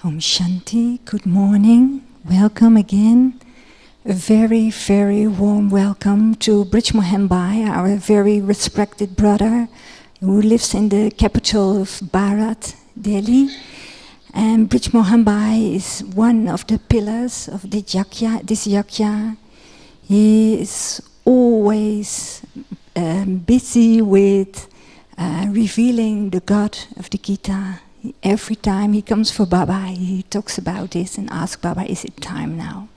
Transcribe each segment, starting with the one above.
Om Shanti, good morning, welcome again. A very, very warm welcome to Brij Mohan Bhai, our very respected brother who lives in the capital of Bharat, Delhi. And Brij Mohan Bhai is one of the pillars of this yakya. He is always busy with revealing the God of the Gita. Every time he comes for Baba, he talks about this and asks Baba, is it time now?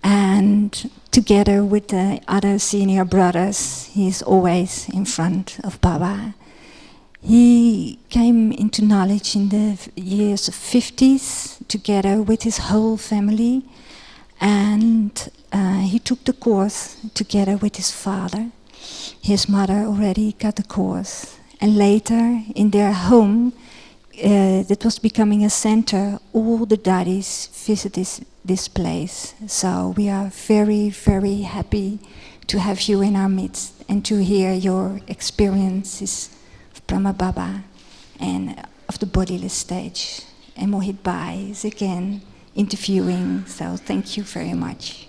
And together with the other senior brothers, he is always in front of Baba. He came into knowledge in the years of 50s, together with his whole family, and he took the course together with his father. His mother already got the course, and later in their home, that was becoming a center. All the daddies visit this place. So we are very, very happy to have you in our midst and to hear your experiences of Brahma Baba and of the bodiless stage. And Mohit Bhai is again interviewing, so thank you very much.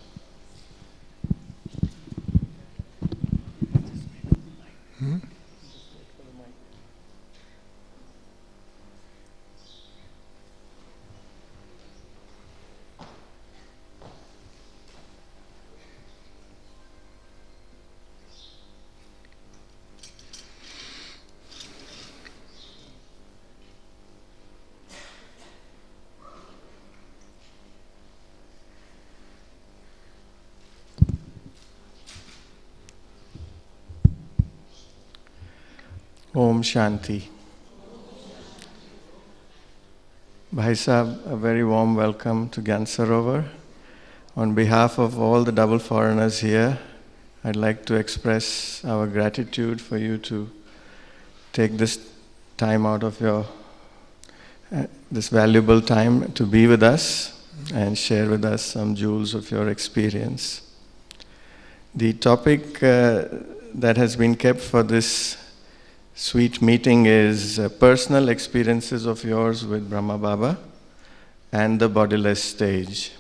Om Shanti. Bhai Sahab, a very warm welcome to Gyan Sarovar. On behalf of all the double foreigners here, I'd like to express our gratitude for you to take this time out of your, this valuable time to be with us and share with us some jewels of your experience. The topic that has been kept for this sweet meeting is personal experiences of yours with Brahma Baba and the bodiless stage.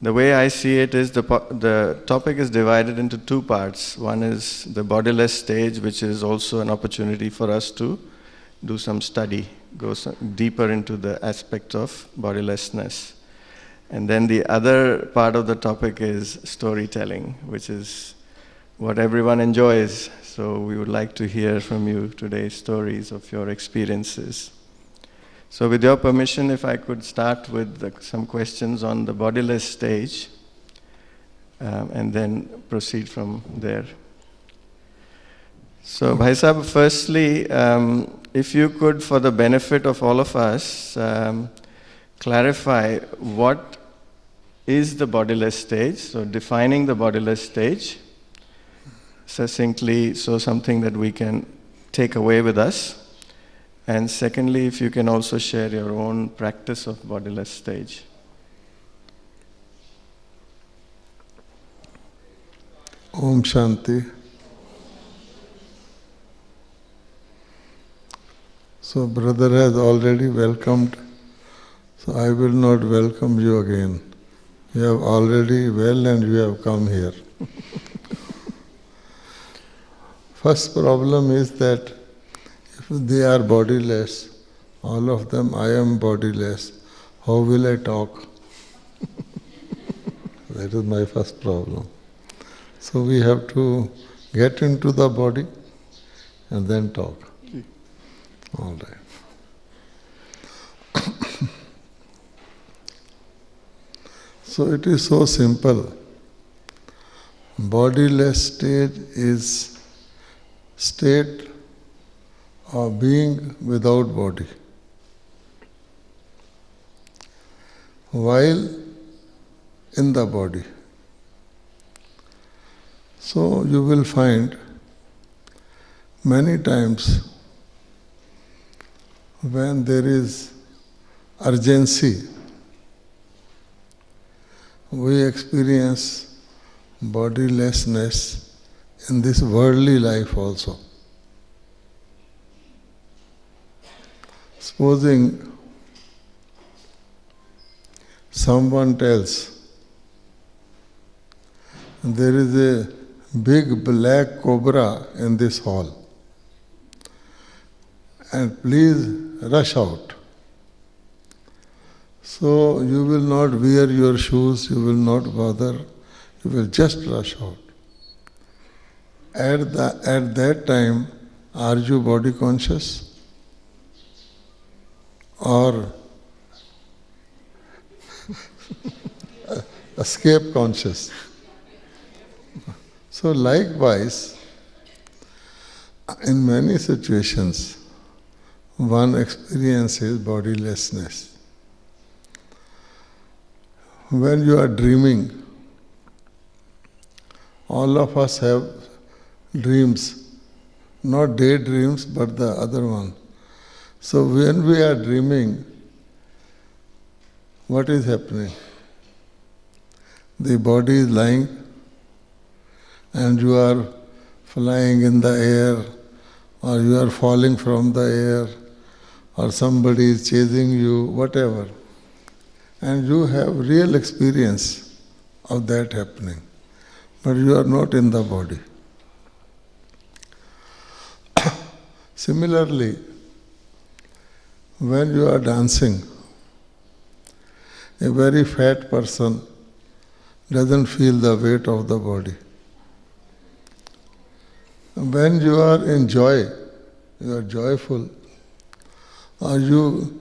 The way I see it is the topic is divided into two parts. One is the bodiless stage, which is also an opportunity for us to do some study, go deeper into the aspect of bodilessness. And then the other part of the topic is storytelling, which is what everyone enjoys. So we would like to hear from you today stories of your experiences. So with your permission, if I could start with some questions on the bodiless stage, and then proceed from there. So Bhai Sahab, firstly, if you could, for the benefit of all of us, clarify what is the bodiless stage, so defining the bodiless stage, succinctly, so something that we can take away with us. And secondly, if you can also share your own practice of bodiless stage. Om Shanti. So brother has already welcomed, so I will not welcome you again. You have already well and you have come here. First problem is that if they are bodiless, all of them, I am bodiless, how will I talk? That is my first problem. So we have to get into the body and then talk. All right. So it is so simple. Bodiless state is state of being without body. While in the body. So you will find many times when there is urgency, we experience bodilessness in this worldly life also. Supposing someone tells, there is a big black cobra in this hall, and please rush out. So you will not wear your shoes, you will not bother, you will just rush out. At that time, are you body conscious? Or escape conscious? So likewise, in many situations, one experiences bodilessness. When you are dreaming, all of us have dreams, not daydreams, but the other one. So when we are dreaming, what is happening? The body is lying and you are flying in the air, or you are falling from the air, or somebody is chasing you, whatever. And you have real experience of that happening, but you are not in the body. Similarly, when you are dancing, a very fat person doesn't feel the weight of the body. When you are in joy, you are joyful, or you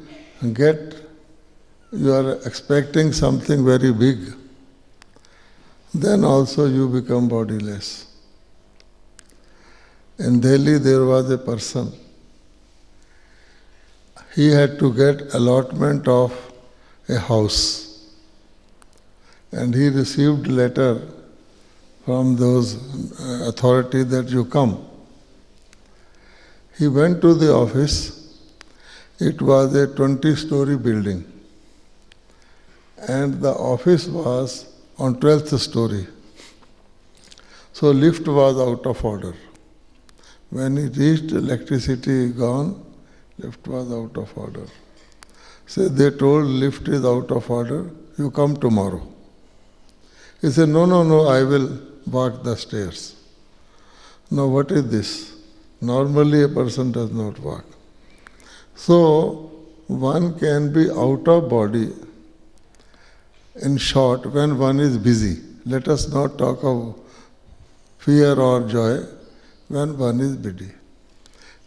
are expecting something very big, then also you become bodiless. In Delhi there was a person, he had to get allotment of a house, and he received letter from those authority that you come. He went to the office. It was a 20-story building, and the office was on 12th story. So lift was out of order. When he reached, electricity gone, lift was out of order. So they told, lift is out of order, you come tomorrow. He said, no, I will walk the stairs. Now what is this? Normally a person does not walk. So one can be out of body, in short, when one is busy. Let us not talk of fear or joy, when one is busy.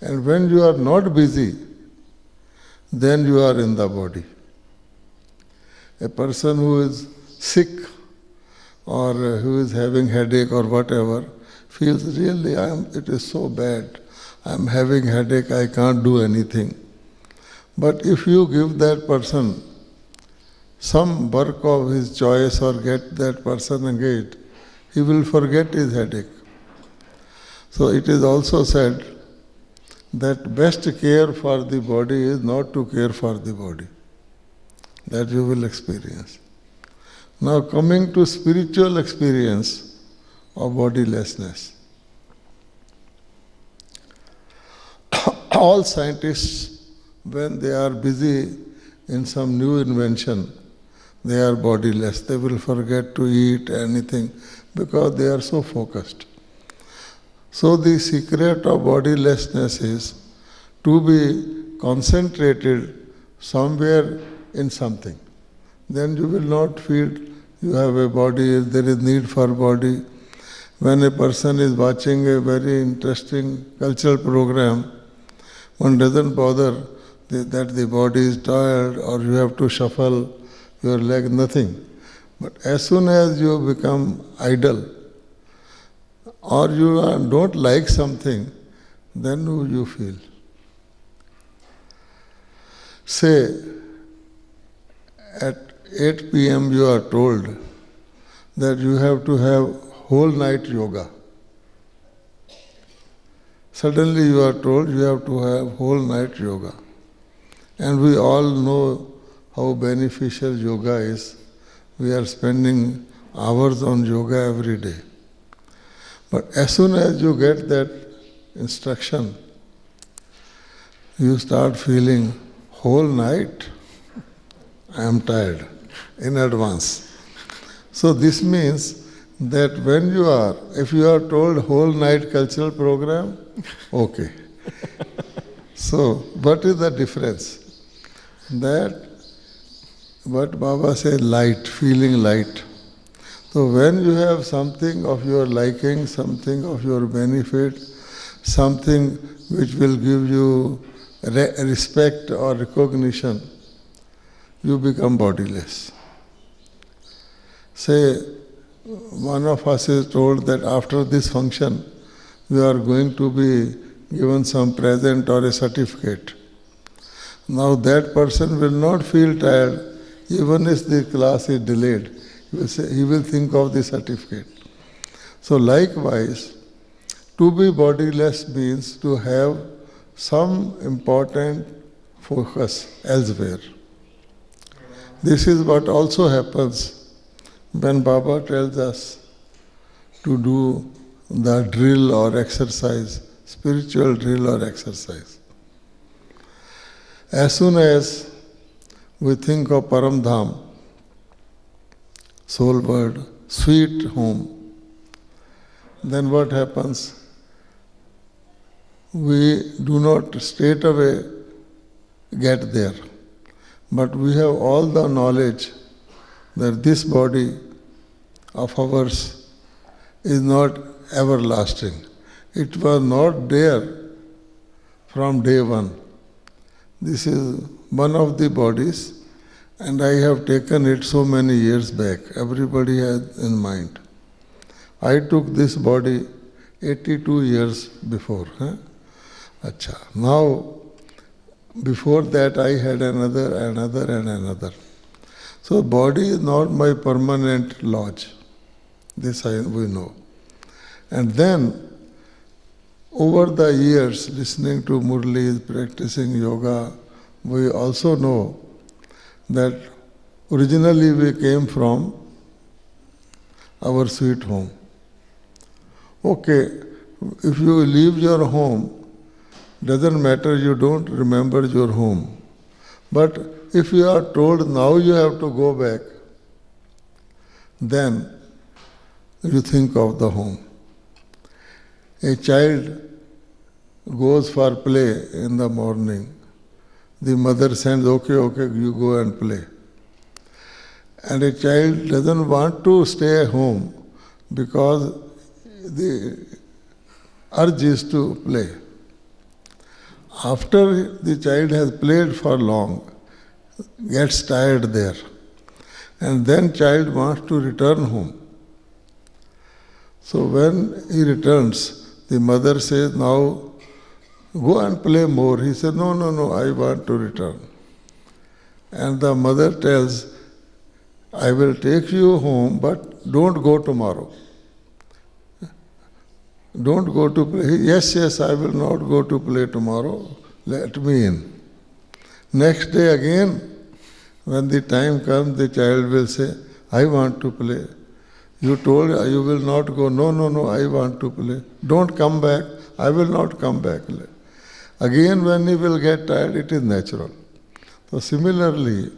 And when you are not busy, then you are in the body. A person who is sick or who is having headache or whatever feels really, it is so bad, I am having headache, I can't do anything. But if you give that person some work of his choice or get that person engaged, he will forget his headache. So it is also said that best care for the body is not to care for the body. That you will experience. Now coming to spiritual experience of bodilessness. All scientists, when they are busy in some new invention, they are bodiless. They will forget to eat anything because they are so focused. So the secret of bodilessness is to be concentrated somewhere in something. Then you will not feel you have a body, there is need for body. When a person is watching a very interesting cultural program, one doesn't bother that the body is tired or you have to shuffle your leg, nothing. But as soon as you become idle or you don't like something, then you feel. Say, at 8 p.m. you are told that you have to have whole night yoga. Suddenly you are told you have to have whole night yoga. And we all know how beneficial yoga is. We are spending hours on yoga every day. But as soon as you get that instruction, you start feeling, whole night, I am tired. in advance. So this means that when you are, if you are told whole night cultural program, okay. So what is the difference? That what Baba said, light, feeling light. So when you have something of your liking, something of your benefit, something which will give you respect or recognition, you become bodiless. Say, one of us is told that after this function, we are going to be given some present or a certificate. Now that person will not feel tired even if the class is delayed. He will think of the certificate. So likewise, to be bodiless means to have some important focus elsewhere. This is what also happens when Baba tells us to do the drill or exercise, spiritual drill or exercise. As soon as we think of Paramdham, soul word, sweet home, then what happens? We do not straight away get there, but we have all the knowledge that this body of ours is not everlasting. It was not there from day one. This is one of the bodies, and I have taken it so many years back. Everybody has in mind. I took this body 82 years before. Acha. Now, before that I had another. So body is not my permanent lodge. This we know. And then, over the years, listening to Murlis, practicing yoga, we also know that originally we came from our sweet home. Okay, if you leave your home, doesn't matter, you don't remember your home. But if you are told now you have to go back, then you think of the home. A child goes for play in the morning. The mother sends, okay, you go and play. And a child doesn't want to stay at home because the urge is to play. After the child has played for long, gets tired there, and then child wants to return home. So when he returns, the mother says, now go and play more. He said, no, I want to return. And the mother tells, I will take you home, but don't go tomorrow. Don't go to play. Yes, I will not go to play tomorrow. Let me in. Next day again, when the time comes, the child will say, I want to play. You told you will not go. No, I want to play. Don't come back. I will not come back. Again, when he will get tired, it is natural. So similarly,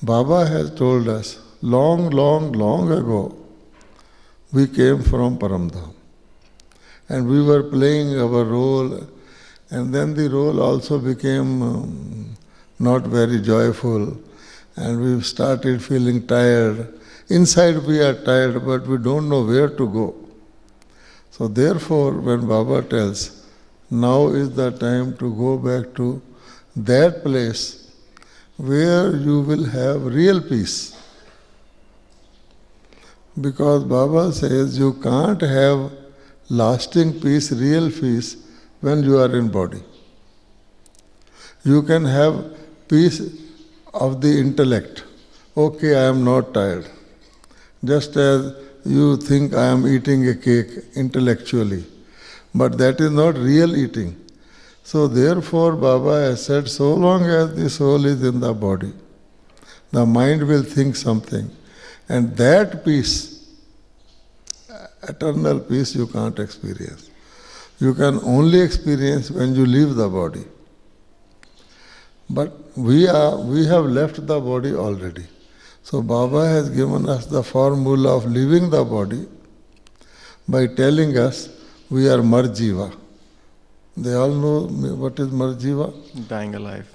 Baba has told us, long ago, we came from Paramdham. And we were playing our role, and then the role also became not very joyful, and we started feeling tired. Inside we are tired, but we don't know where to go. So therefore, when Baba tells, now is the time to go back to that place where you will have real peace. Because Baba says you can't have lasting peace, real peace, when you are in body. You can have peace of the intellect. Okay, I am not tired. Just as you think I am eating a cake intellectually. But that is not real eating. So therefore Baba has said, so long as the soul is in the body, the mind will think something. And that peace, eternal peace, you can't experience. You can only experience when you leave the body. But we have left the body already. So Baba has given us the formula of leaving the body by telling us we are Marjiva. They all know what is Marjiva? Dying alive.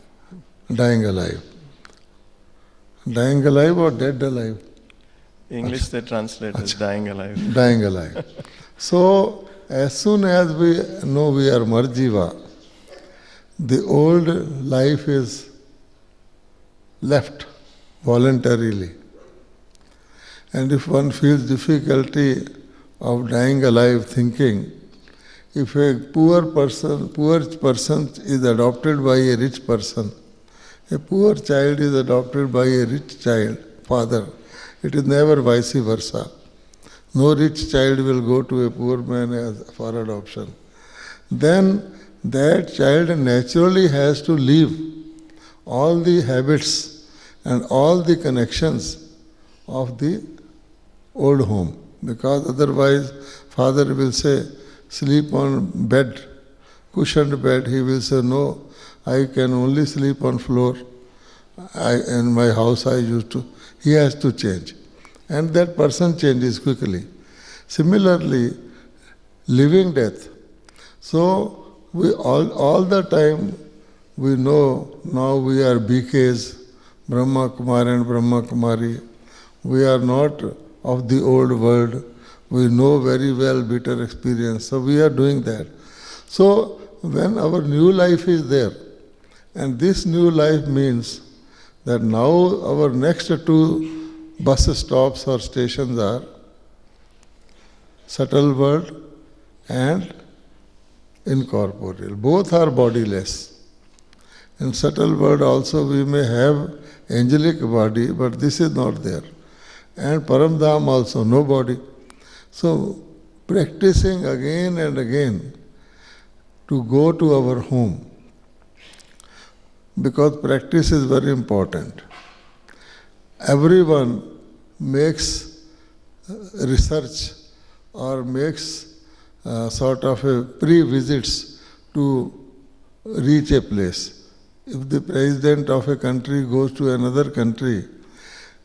Dying alive. Dying alive or dead alive? English they translate as dying alive. Dying alive. So, as soon as we know we are Marjiva, the old life is left voluntarily. And if one feels difficulty of dying alive, thinking, if a poor person is adopted by a rich person, a poor child is adopted by a rich child, father, it is never vice versa. No rich child will go to a poor man for adoption. Then that child naturally has to leave all the habits and all the connections of the old home. Because otherwise, father will say, sleep on bed, cushioned bed. He will say, no, I can only sleep on floor. In my house I used to. He has to change. And that person changes quickly. Similarly, living death. So, we all the time, we know now we are BKs, Brahma Kumari and Brahma Kumari. We are not of the old world. We know very well bitter experience. So we are doing that. So when our new life is there, and this new life means that now our next two bus stops or stations are subtle world and incorporeal. Both are bodiless. In subtle world also we may have angelic body, but this is not there. And Paramdham also, no body. So, practicing again and again to go to our home, because practice is very important. Everyone makes research or makes sort of a pre-visits to reach a place. If the president of a country goes to another country,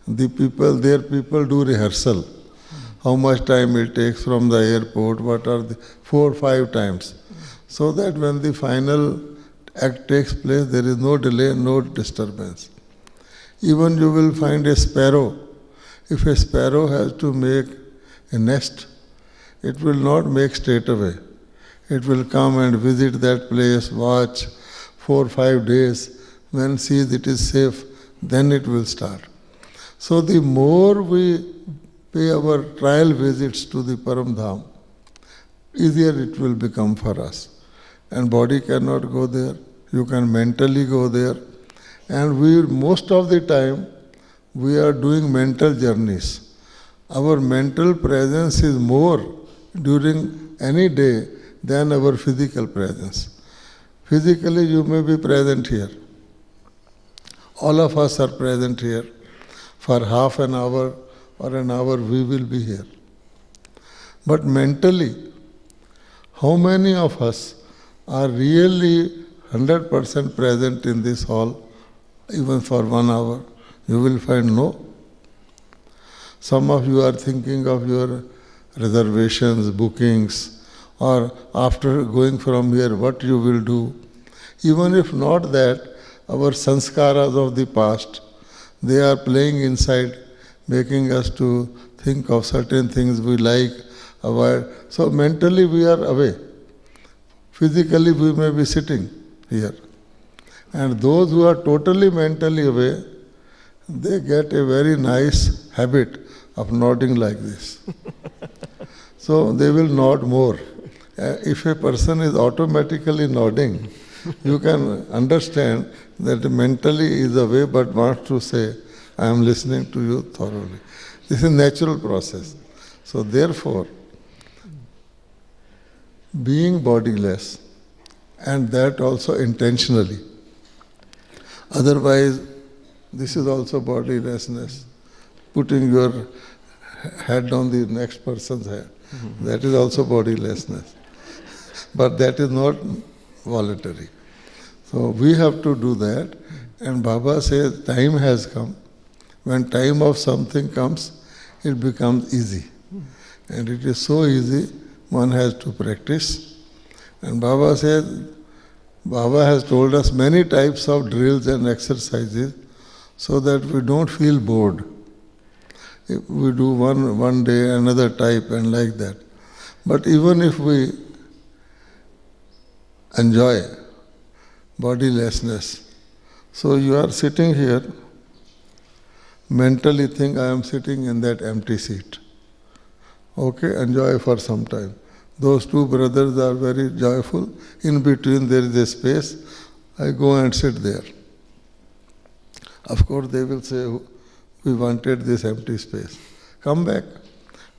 their people do rehearsal. How much time it takes from the airport, what are the 4 or 5 times. So that when the final act takes place, there is no delay, no disturbance. Even you will find a sparrow. If a sparrow has to make a nest, it will not make straight away. It will come and visit that place, watch 4 or 5 days. When sees it is safe, then it will start. So the more we pay our trial visits to the Paramdham, easier it will become for us. And body cannot go there. You can mentally go there. And most of the time, we are doing mental journeys. Our mental presence is more during any day than our physical presence. Physically, you may be present here. All of us are present here. For half an hour or an hour, we will be here. But mentally, how many of us are really 100% present in this hall, even for 1 hour? You will find no. Some of you are thinking of your reservations, bookings, or after going from here, what you will do. Even if not that, our sanskaras of the past, they are playing inside, making us to think of certain things we like, avoid. So mentally we are away. Physically we may be sitting here. And those who are totally mentally away, they get a very nice habit of nodding like this. So they will nod more. If a person is automatically nodding, you can understand that mentally is away but wants to say, I am listening to you thoroughly. This is a natural process. So therefore, being bodiless, and that also intentionally. Otherwise, this is also bodilessness. Putting your head on the next person's head. That is also bodilessness. But that is not voluntary. So we have to do that. And Baba says, time has come When time of something comes, it becomes easy. And it is so easy, one has to practice. And Baba says, Baba has told us many types of drills and exercises so that we don't feel bored. If we do one day, another type and like that. But even if we enjoy bodilessness, so you are sitting here, mentally think I am sitting in that empty seat. Okay, enjoy for some time. Those two brothers are very joyful. In between there is a space. I go and sit there. Of course they will say, we wanted this empty space. Come back.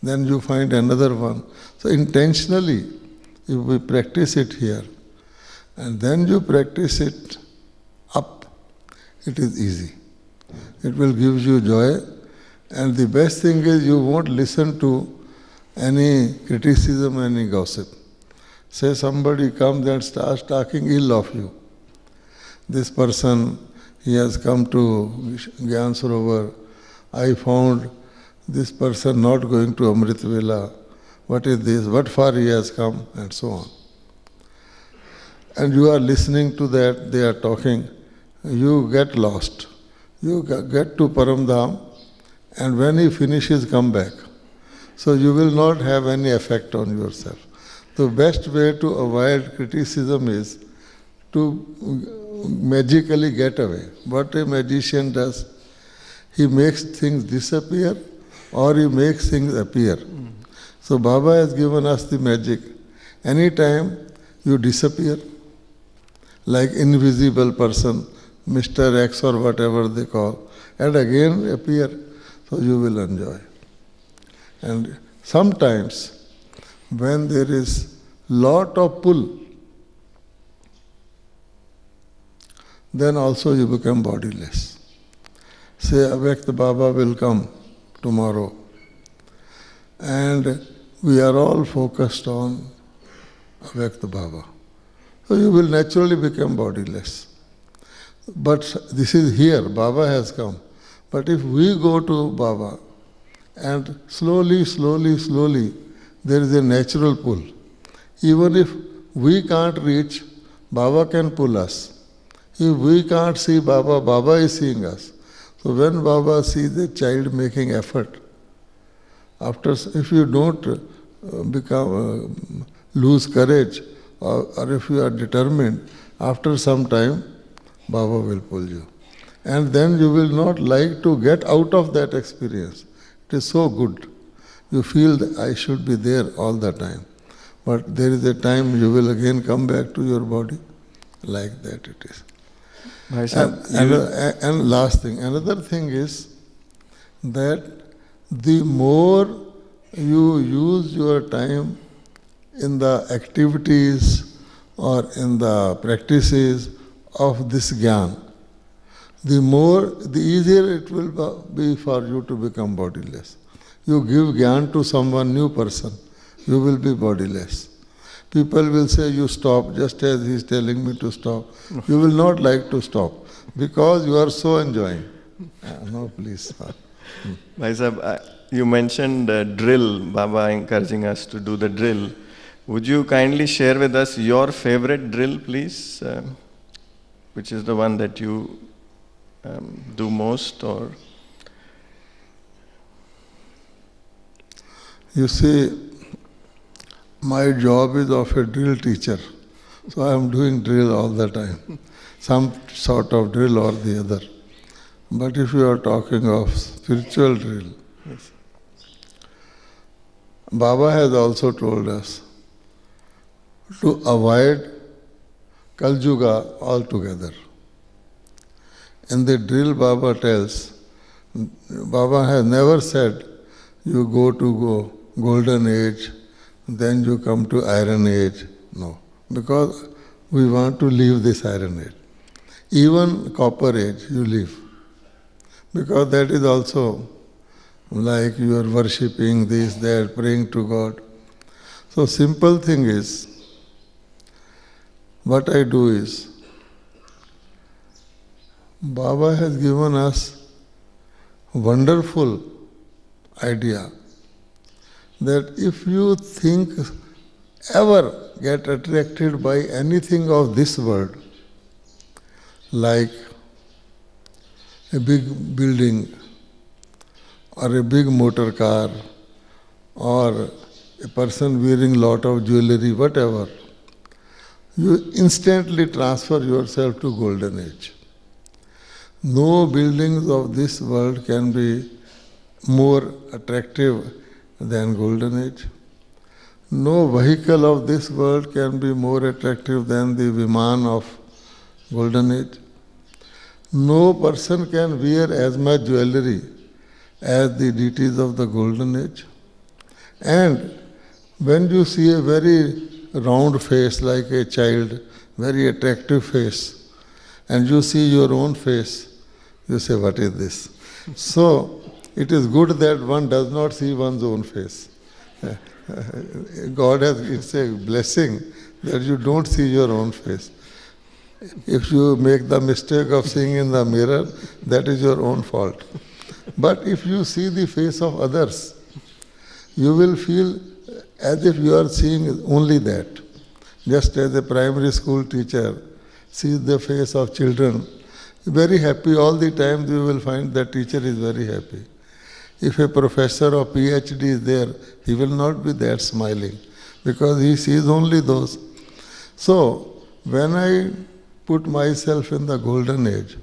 Then you find another one. So intentionally, if we practice it here, and then you practice it up, it is easy. It will give you joy. And the best thing is you won't listen to any criticism, any gossip. Say somebody comes and starts talking ill of you. This person, he has come to Gyan Sarovar. I found this person not going to Amrit Vela. What is this? What for he has come? And so on. And you are listening to that, they are talking. You get lost. You get to Paramdham, and when he finishes, come back. So you will not have any effect on yourself. The best way to avoid criticism is to magically get away. What a magician does, he makes things disappear or he makes things appear. So Baba has given us the magic. Anytime you disappear, like invisible person, Mr. X or whatever they call, and again appear, so you will enjoy. And sometimes when there is lot of pull, then also you become bodiless. Say, Avyakta Baba will come tomorrow, and we are all focused on Avyakta Baba. So you will naturally become bodiless. But this is here, Baba has come. But if we go to Baba, and slowly, there is a natural pull. Even if we can't reach, Baba can pull us. If we can't see Baba, Baba is seeing us. So when Baba sees a child making effort, if you don't lose courage, or if you are determined, after some time, Baba will pull you. And then you will not like to get out of that experience. It is so good. You feel that I should be there all the time. But there is a time you will again come back to your body. Like that it is. And last thing, another thing is that the more you use your time in the activities or in the practices of this Gyan, the easier it will be for you to become bodiless. You give Gyan to someone, new person, you will be bodiless. People will say, you stop, just as he is telling me to stop. You will not like to stop, because you are so enjoying. No, please. Bhai Sahib, you mentioned drill, Baba encouraging us to do the drill. Would you kindly share with us your favorite drill, please? Which is the one that you do most, or? You see, my job is of a drill teacher. So I am doing drill all the time. Some sort of drill or the other. But if you are talking of spiritual drill, Yes. Baba has also told us to avoid Kaljuga altogether. In the drill Baba tells, Baba has never said you go to golden age, then you come to iron age. No, because we want to leave this iron age. Even copper age you leave. Because that is also like you are worshipping this, that, praying to God. So simple thing is, what I do is, Baba has given us wonderful idea that if you think ever get attracted by anything of this world, like a big building or a big motor car or a person wearing lot of jewelry, whatever, you instantly transfer yourself to golden age. No buildings of this world can be more attractive than golden age. No vehicle of this world can be more attractive than the Viman of golden age. No person can wear as much jewelry as the deities of the golden age. And when you see a very round face like a child, very attractive face, and you see your own face, you say, what is this? So, it is good that one does not see one's own face. God has, it's a blessing that you don't see your own face. If you make the mistake of seeing in the mirror, that is your own fault. But if you see the face of others, you will feel as if you are seeing only that. Just as a primary school teacher sees the face of children, very happy all the time, you will find that teacher is very happy. If a professor or PhD is there, he will not be that smiling because he sees only those. So, when I put myself in the golden age,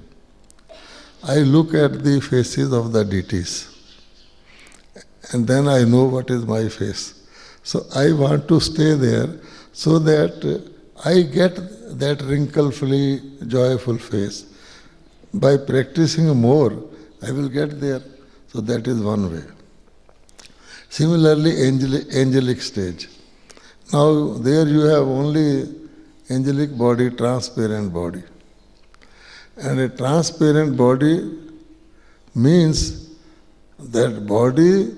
I look at the faces of the deities and then I know what is my face. So I want to stay there so that I get that wrinkle-free, joyful face. By practicing more, I will get there. So that is one way. Similarly, angelic stage. Now there you have only angelic body, transparent body. And a transparent body means that body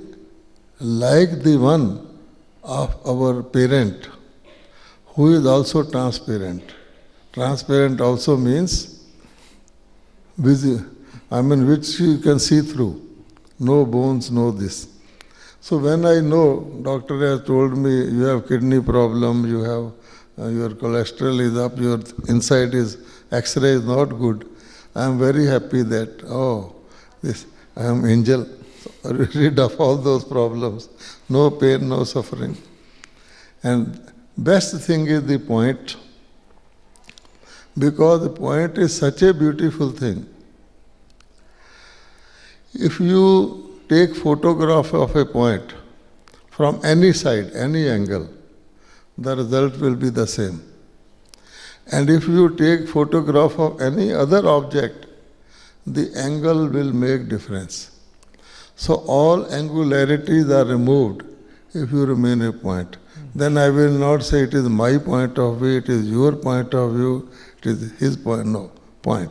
like the one of our parent who is also transparent. Transparent also means which you can see through. No bones, no this. So when I know, doctor has told me you have kidney problem, you have your cholesterol is up, your inside is X-ray is not good, I am very happy that, I am angel, rid of all those problems. No pain, no suffering. And best thing is the point, because the point is such a beautiful thing. If you take photograph of a point from any side, any angle, the result will be the same. And if you take photograph of any other object, the angle will make difference. So all angularities are removed if you remain a point. Then I will not say it is my point of view, it is your point of view, it is his point, no, point.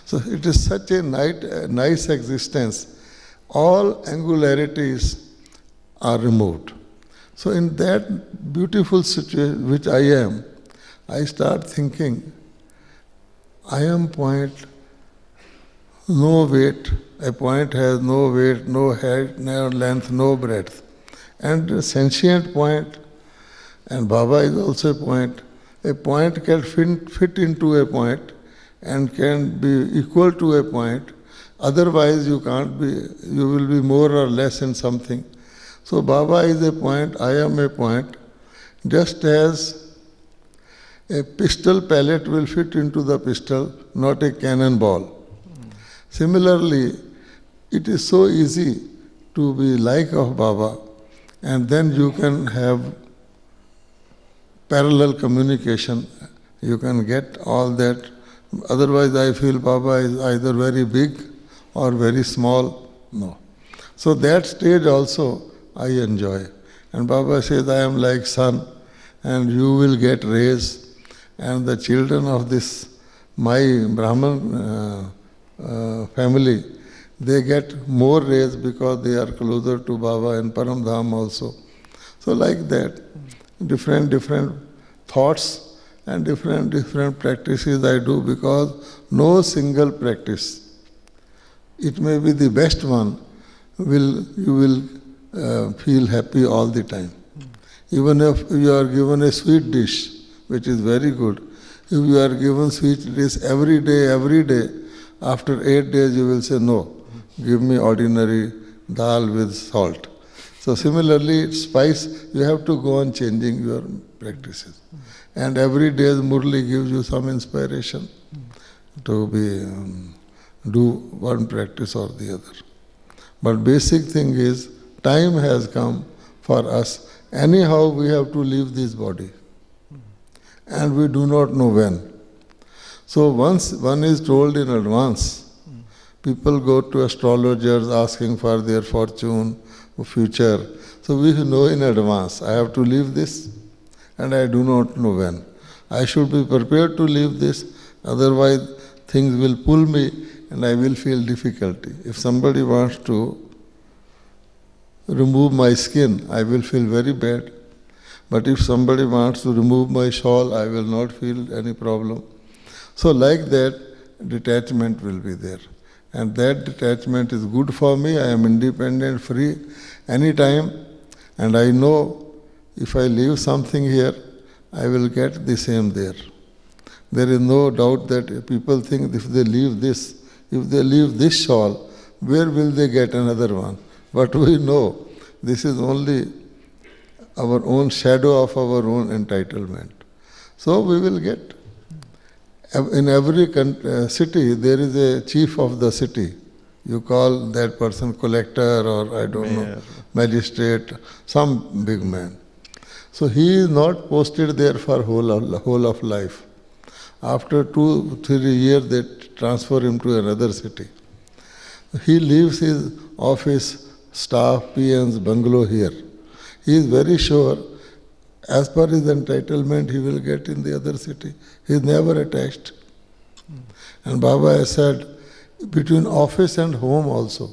So it is such a nice existence. All angularities are removed. So in that beautiful situation which I am, I start thinking, I am point, no weight. A point has no weight, no height, no length, no breadth. And a sentient point, and Baba is also a point. A point can fit into a point and can be equal to a point. Otherwise you can't be, you will be more or less in something. So Baba is a point, I am a point, just as a pistol pellet will fit into the pistol, not a cannonball. Similarly, it is so easy to be like of Baba, and then you can have parallel communication. You can get all that. Otherwise, I feel Baba is either very big or very small. No. So that stage also I enjoy. And Baba says, I am like sun, and you will get rays. And the children of this, my Brahman family, they get more rays because they are closer to Baba and Paramdham also. So like that, different thoughts and different practices I do, because no single practice it may be the best one, you will feel happy all the time. Even if you are given a sweet dish, which is very good, if you are given sweet dish every day, after 8 days you will say, no, give me ordinary dal with salt. So similarly, spice, you have to go on changing your practices. And every day Murli gives you some inspiration to do one practice or the other. But basic thing is, time has come for us. Anyhow, we have to leave this body. And we do not know when. So once one is told in advance, people go to astrologers asking for their fortune, future. So we know in advance, I have to leave this and I do not know when. I should be prepared to leave this, otherwise things will pull me and I will feel difficulty. If somebody wants to remove my skin, I will feel very bad. But if somebody wants to remove my shawl, I will not feel any problem. So like that, detachment will be there. And that detachment is good for me. I am independent, free, anytime. And I know if I leave something here, I will get the same there. There is no doubt that people think if they leave this shawl, where will they get another one? But we know this is only our own shadow of our own entitlement. So we will get. In every city, there is a chief of the city. You call that person collector or I don't know, magistrate, some big man. So he is not posted there for whole of life. After 2-3 years, they transfer him to another city. He leaves his office, staff, PNs, bungalow here. He is very sure, as per his entitlement, he will get in the other city. He is never attached. And Baba has said, between office and home also,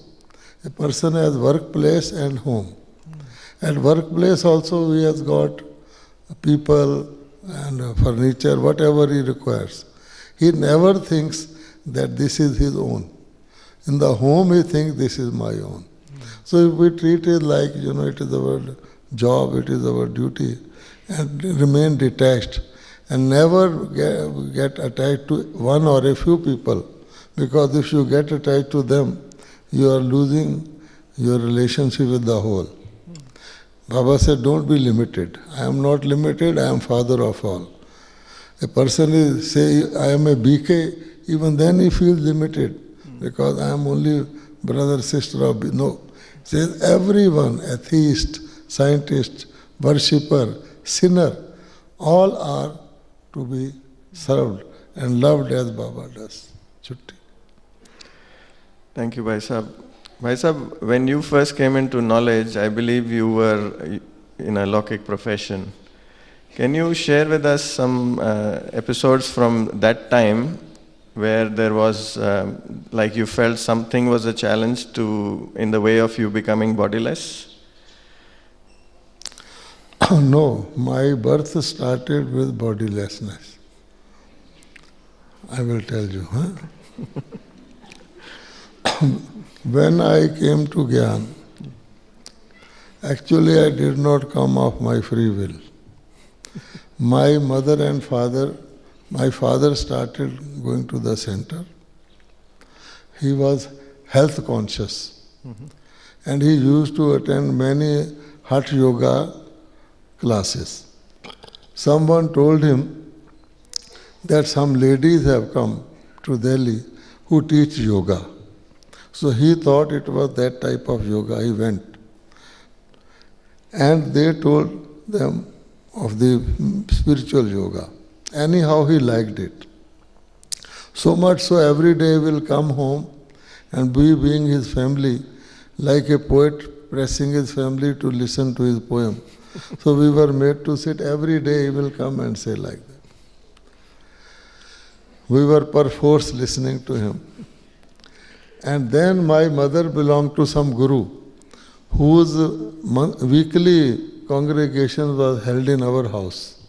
a person has workplace and home. At workplace also he has got people and furniture, whatever he requires. He never thinks that this is his own. In the home he thinks this is my own. So if we treat it like, it is our job, it is our duty, and remain detached and never get attached to one or a few people, because if you get attached to them, you are losing your relationship with the whole. Baba said, don't be limited. I am not limited, I am father of all. A person is say, I am a BK, even then he feels limited, because I am only brother, sister of B. No. Says everyone, atheist, scientist, worshipper, sinner, all are to be served and loved as Baba does. Chutti. Thank you, Bhai Sahib. Bhai Sahib, when you first came into knowledge, I believe you were in a Lokik profession. Can you share with us some episodes from that time where there was, like you felt something was a challenge in the way of you becoming bodiless? No, my birth started with bodilessness. I will tell you. When I came to Gyan, actually I did not come of my free will. My mother and father, my father started going to the center. He was health conscious. And he used to attend many Hatha Yoga classes. Someone told him that some ladies have come to Delhi who teach yoga. So he thought it was that type of yoga. He went. And they told them of the spiritual yoga. Anyhow, he liked it. So much so every day he will come home and being his family, like a poet pressing his family to listen to his poem. So we were made to sit every day, he will come and say like that. We were perforce listening to him. And then my mother belonged to some guru whose weekly congregation was held in our house.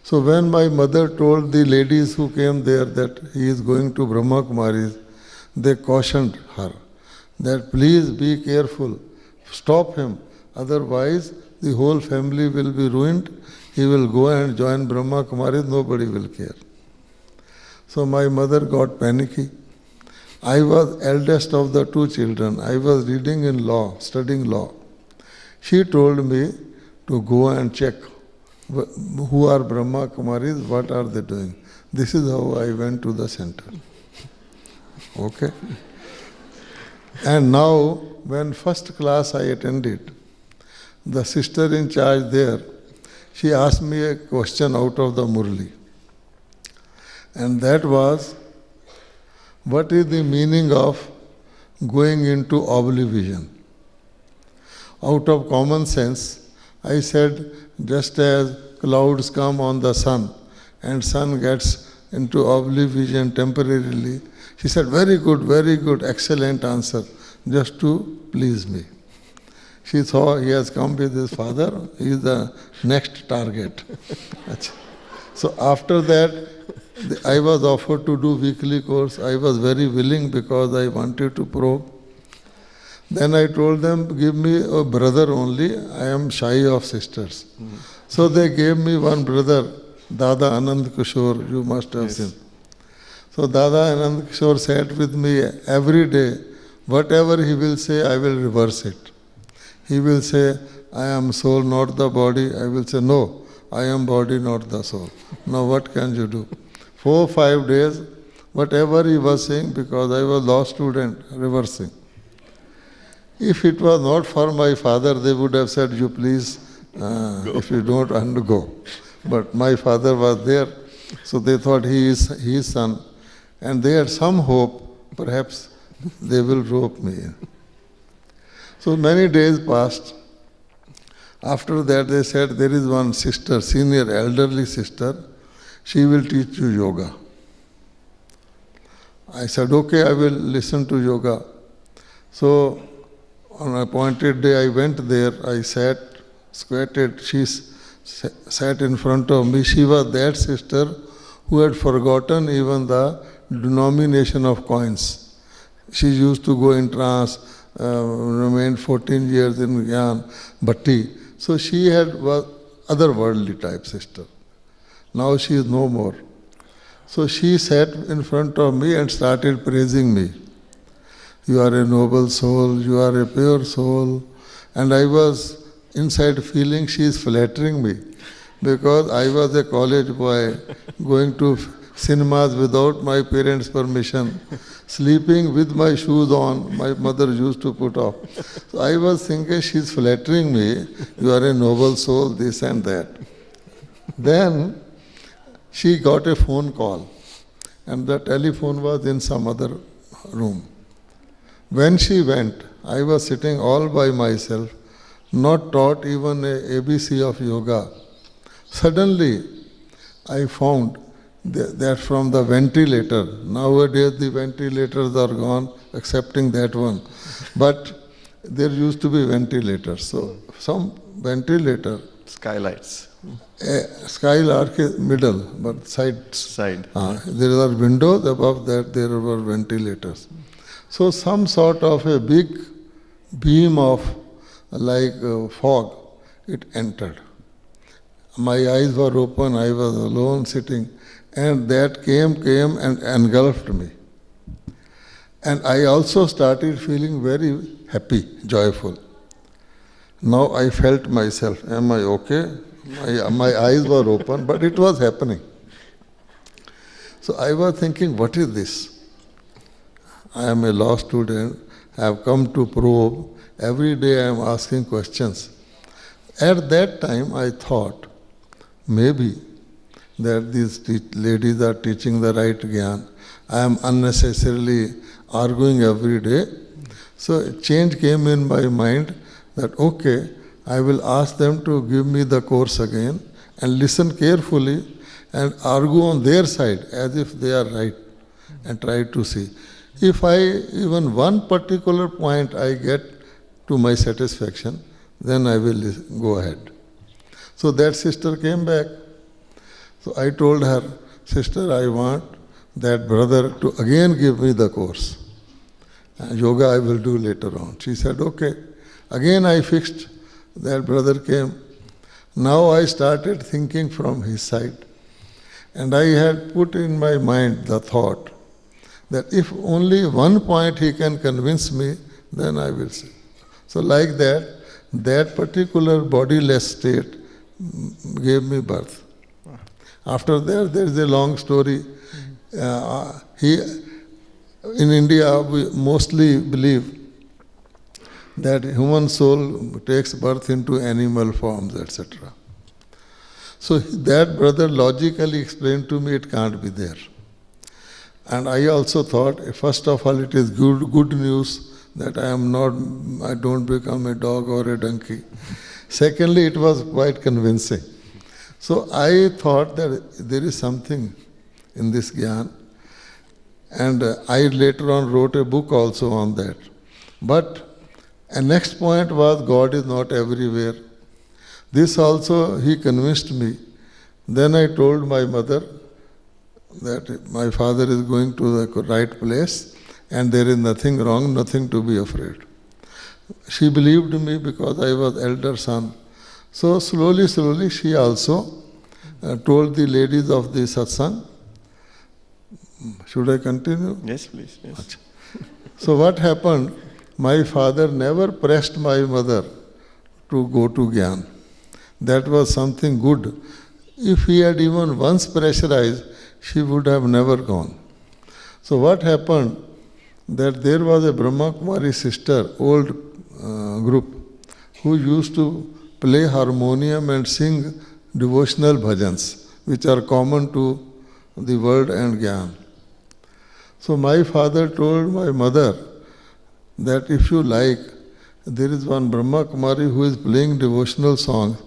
So when my mother told the ladies who came there that he is going to Brahma Kumaris, they cautioned her that please be careful, stop him, otherwise the whole family will be ruined. He will go and join Brahma Kumaris, nobody will care. So my mother got panicky. I was eldest of the two children. I was reading in law, studying law. She told me to go and check who are Brahma Kumaris, what are they doing. This is how I went to the center. Okay? And now, when first class I attended, the sister in charge there, she asked me a question out of the Murli. And that was, what is the meaning of going into oblivion? Out of common sense, I said, just as clouds come on the sun and sun gets into oblivion temporarily. She said, very good, excellent answer, just to please me. She thought he has come with his father, he is the next target. So after that, I was offered to do weekly course. I was very willing because I wanted to probe. Then I told them, give me a brother only, I am shy of sisters. So they gave me one brother, Dada Anand Kishore, you must have seen. So Dada Anand Kishore sat with me every day. Whatever he will say, I will reverse it. He will say, I am soul, not the body. I will say, no, I am body, not the soul. Now what can you do? 4 or 5 days, whatever he was saying, because I was law student, reversing. If it was not for my father, they would have said, you please, if you don't undergo. But my father was there, so they thought he is his son. And they had some hope, perhaps they will rope me in. So many days passed. After that they said, there is one sister, senior elderly sister, she will teach you yoga. I said, okay, I will listen to yoga. So on an appointed day I went there, I sat, squatted, she sat in front of me. She was that sister who had forgotten even the denomination of coins. She used to go in trance, remained 14 years in Gyan, Bhatti. So she was otherworldly type sister. Now she is no more. So she sat in front of me and started praising me. You are a noble soul, you are a pure soul. And I was inside feeling she is flattering me, because I was a college boy going to cinemas without my parents' permission, sleeping with my shoes on, my mother used to put off. So I was thinking she is flattering me, you are a noble soul, this and that. Then she got a phone call, and the telephone was in some other room. When she went, I was sitting all by myself, not taught even a ABC of yoga. Suddenly, I found that from the ventilator, nowadays the ventilators are gone, excepting that one. But there used to be ventilators. So some ventilator. Skylights. Skylark is middle, but sides. Side. There are windows, above that there were ventilators. So some sort of a big beam of like fog, it entered. My eyes were open, I was alone sitting, and that came and engulfed me. And I also started feeling very happy, joyful. Now I felt myself, am I okay? My eyes were open, but it was happening. So I was thinking, what is this? I am a law student, I have come to probe, every day I am asking questions. At that time I thought, maybe that these ladies are teaching the right Gyan. I am unnecessarily arguing every day. So a change came in my mind that, okay, I will ask them to give me the course again and listen carefully and argue on their side as if they are right and try to see. If even one particular point I get to my satisfaction, then I will go ahead. So that sister came back. So I told her, sister, I want that brother to again give me the course. Yoga I will do later on. She said, okay. Again I fixed. That brother came. Now I started thinking from his side. And I had put in my mind the thought that if only one point he can convince me, then I will see. So like that, that particular bodiless state gave me birth. After that, there is a long story. In India, we mostly believe that human soul takes birth into animal forms, etc. So that brother logically explained to me it can't be there. And I also thought, first of all, it is good news that I don't become a dog or a donkey. Secondly, it was quite convincing. So I thought that there is something in this Gyan. And I later on wrote a book also on that. But a next point was God is not everywhere. This also he convinced me. Then I told my mother that my father is going to the right place and there is nothing wrong, nothing to be afraid. She believed me because I was elder son. So slowly she also told the ladies of the satsang. Should I continue? Yes, please. Yes. So what happened? My father never pressed my mother to go to Gyan. That was something good. If he had even once pressurized, she would have never gone. So what happened? That there was a Brahma Kumari sister, old group, who used to play harmonium and sing devotional bhajans, which are common to the world and Gyan. So my father told my mother that if you like, there is one Brahma Kumari who is playing devotional songs.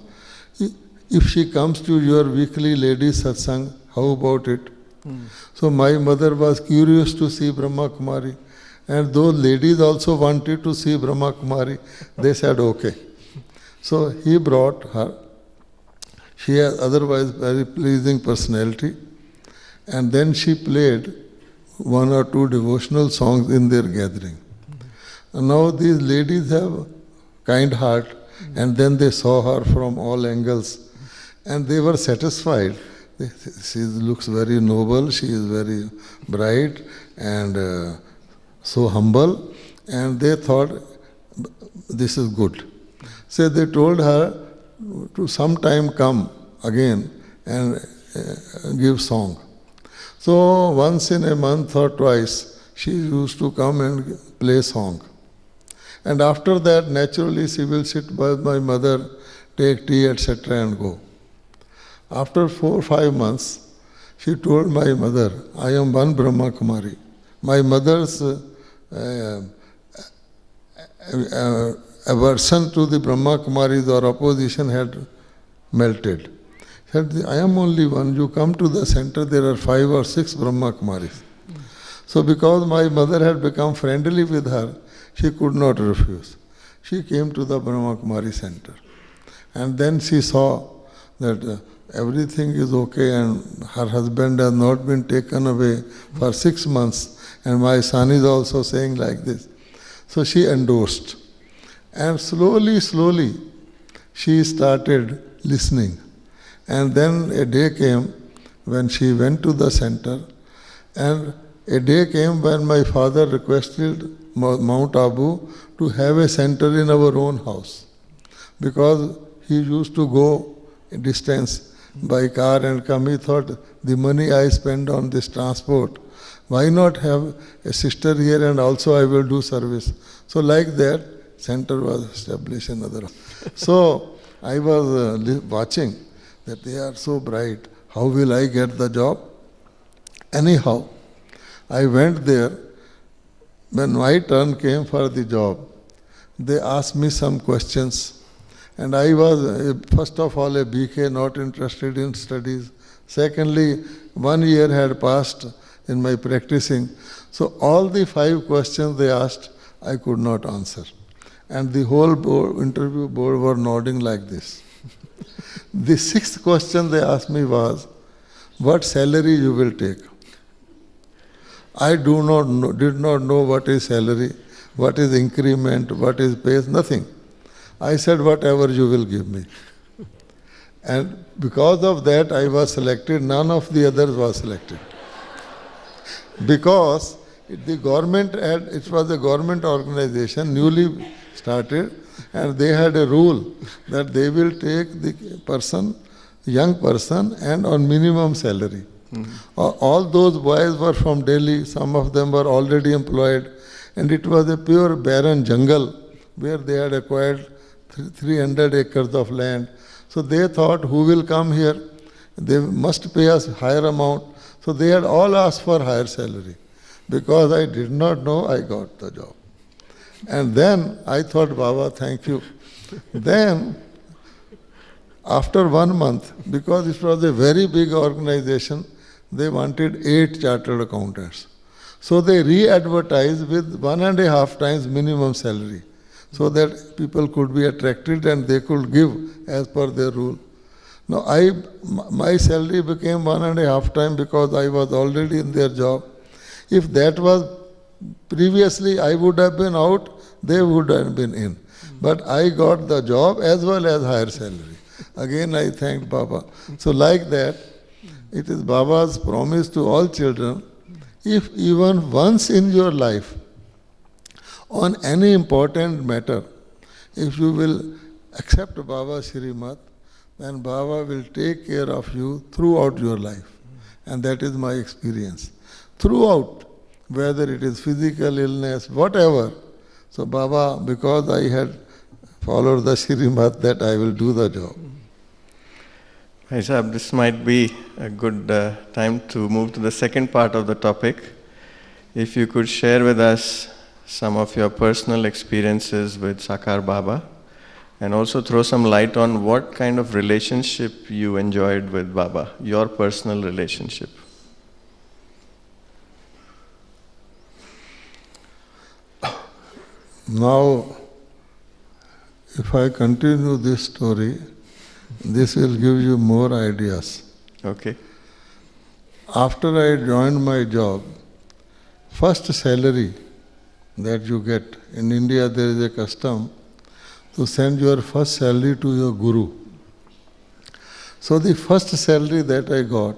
If she comes to your weekly ladies satsang, how about it? So my mother was curious to see Brahma Kumari. And those ladies also wanted to see Brahma Kumari. They said, okay. So he brought her. She has otherwise very pleasing personality. And then she played one or two devotional songs in their gathering. And now these ladies have kind heart, and then they saw her from all angles, and they were satisfied. She looks very noble, she is very bright and so humble, and they thought this is good. So they told her to sometime come again and give song. So once in a month or twice, she used to come and play song. And after that, naturally, she will sit by my mother, take tea, etc. and go. After 4 or 5 months, she told my mother, I am one Brahma Kumari. My mother's aversion to the Brahma Kumaris or opposition had melted. She said, I am only one. You come to the center, there are 5 or 6 Brahma Kumaris. So because my mother had become friendly with her, she could not refuse. She came to the Brahma Kumari center. And then she saw that everything is okay and her husband has not been taken away for 6 months. And my son is also saying like this. So she endorsed. And slowly, she started listening. And then a day came when she went to the center, and a day came when my father requested Mount Abu to have a center in our own house, because he used to go a distance by car and come. He thought, the money I spend on this transport, why not have a sister here and also I will do service. So like that, center was established in other. So I was watching that they are so bright. How will I get the job? Anyhow, I went there. When my turn came for the job, they asked me some questions. And I was, first of all, a BK, not interested in studies. Secondly, 1 year had passed in my practicing. So all the 5 questions they asked, I could not answer. And the whole interview board were nodding like this. The 6th question they asked me was, what salary you will take? I did not know what is salary, what is increment, what is pay, nothing. I said, whatever you will give me. And because of that, I was selected. None of the others was selected. Because the government it was a government organization, newly started, and they had a rule that they will take the person, young person, and on minimum salary. All those boys were from Delhi, some of them were already employed, and it was a pure barren jungle where they had acquired 300 acres of land. So they thought, who will come here? They must pay us higher amount. So they had all asked for higher salary. Because I did not know, I got the job. And then I thought, Baba, thank you. Then, after 1 month, because it was a very big organization, they wanted 8 chartered accountants. So they re-advertised with 1.5 times minimum salary, so that people could be attracted and they could give as per their rule. Now my salary became 1.5 times because I was already in their job. If that was previously, I would have been out, they would have been in. But I got the job as well as higher salary. Again I thanked Baba. So like that, it is Baba's promise to all children, if even once in your life, on any important matter, if you will accept Baba's Shrimad, then Baba will take care of you throughout your life. And that is my experience. Throughout, whether it is physical illness, whatever. So Baba, because I had followed the Shrimad, that I will do the job. Bhai Sahib, this might be a good time to move to the second part of the topic. If you could share with us some of your personal experiences with Sakar Baba, and also throw some light on what kind of relationship you enjoyed with Baba, your personal relationship. Now, if I continue this story, this will give you more ideas. Okay. After I joined my job, first salary that you get, in India there is a custom to send your first salary to your guru. So the first salary that I got,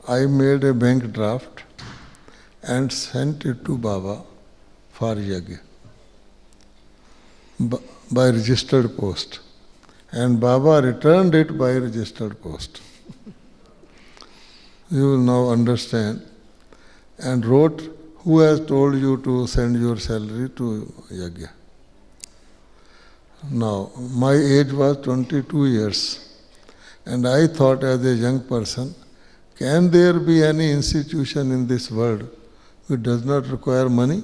I made a bank draft and sent it to Baba for yajna by registered post. And Baba returned it by registered post. You will now understand. And wrote, who has told you to send your salary to yajna? Now, my age was 22 years, and I thought as a young person, can there be any institution in this world which does not require money?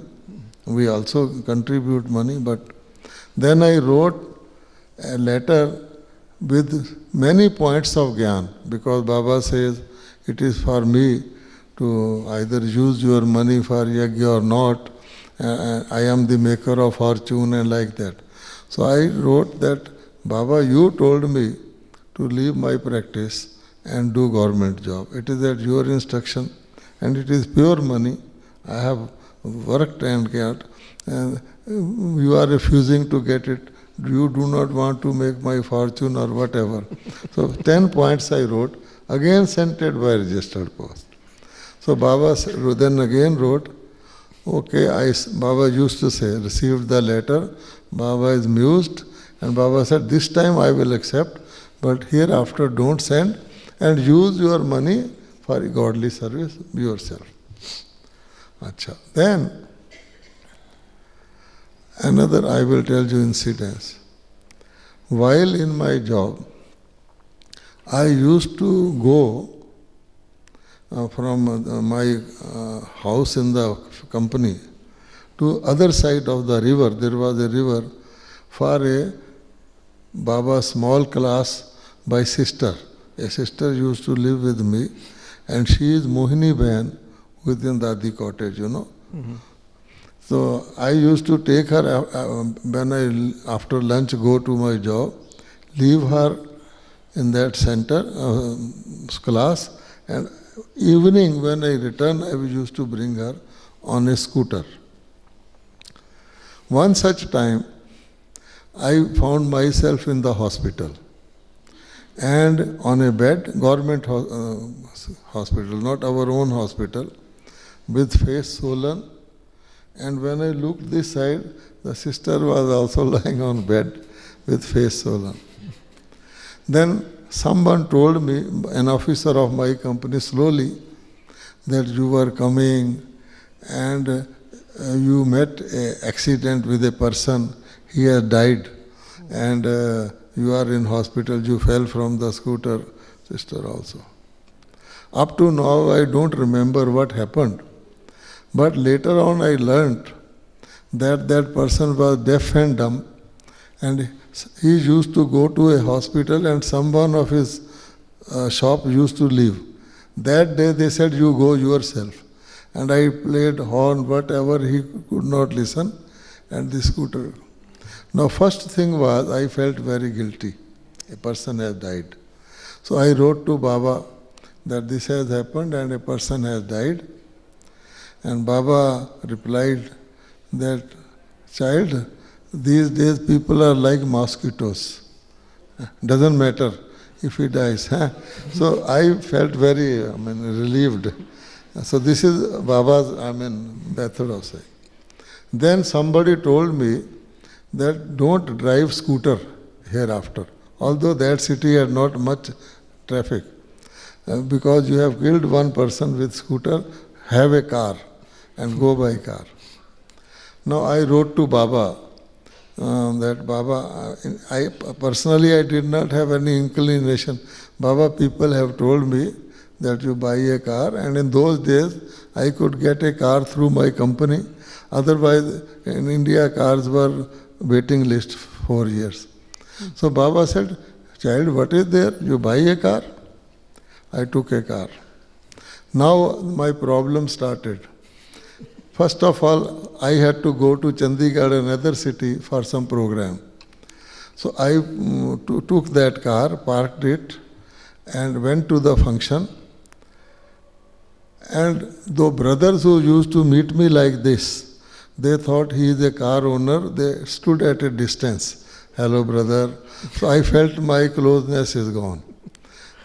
We also contribute money, but then I wrote a letter with many points of Gyan, because Baba says it is for me to either use your money for yajna or not. I am the maker of fortune and like that. So I wrote that, Baba, you told me to leave my practice and do government job. It is at your instruction and it is pure money. I have worked and got, and you are refusing to get it. You do not want to make my fortune or whatever. So 10 points I wrote, again sent it by registered post. So Baba then again wrote, okay, Baba used to say, received the letter, Baba is mused, and Baba said, this time I will accept, but hereafter don't send, and use your money for godly service yourself. Acha. Then, another I will tell you incidents. While in my job, I used to go from my house in the company to other side of the river. There was a river for a Baba small class by sister. A sister used to live with me, and she is Mohini Bain within Dadi cottage, you know. Mm-hmm. So I used to take her when I after lunch go to my job, leave her in that center class, and evening when I returned, I used to bring her on a scooter. One such time, I found myself in the hospital and on a bed, government hospital, not our own hospital, with face swollen. And when I looked this side, the sister was also lying on bed with face swollen. Then someone told me, an officer of my company, slowly, that you were coming and you met an accident with a person, he has died, and you are in hospital, you fell from the scooter, sister also. Up to now, I don't remember what happened. But later on, I learnt that that person was deaf and dumb, and he used to go to a hospital and someone of his shop used to leave. That day they said, you go yourself. And I played horn, whatever, he could not listen, and the scooter. Now first thing was, I felt very guilty. A person has died. So I wrote to Baba that this has happened and a person has died. And Baba replied that, child, these days people are like mosquitoes. Doesn't matter if he dies. So I felt very relieved. So this is Baba's method of saying. Then somebody told me that don't drive scooter hereafter. Although that city had not much traffic. Because you have killed one person with scooter, have a car and go by car. Now I wrote to Baba that Baba, I personally did not have any inclination. Baba, people have told me that you buy a car, and in those days I could get a car through my company. Otherwise, in India, cars were waiting list 4 years. So Baba said, child, what is there? You buy a car? I took a car. Now my problem started. First of all, I had to go to Chandigarh, another city, for some program. So I took that car, parked it, and went to the function. And the brothers who used to meet me like this, they thought he is a car owner, they stood at a distance. Hello, brother. So I felt my closeness is gone.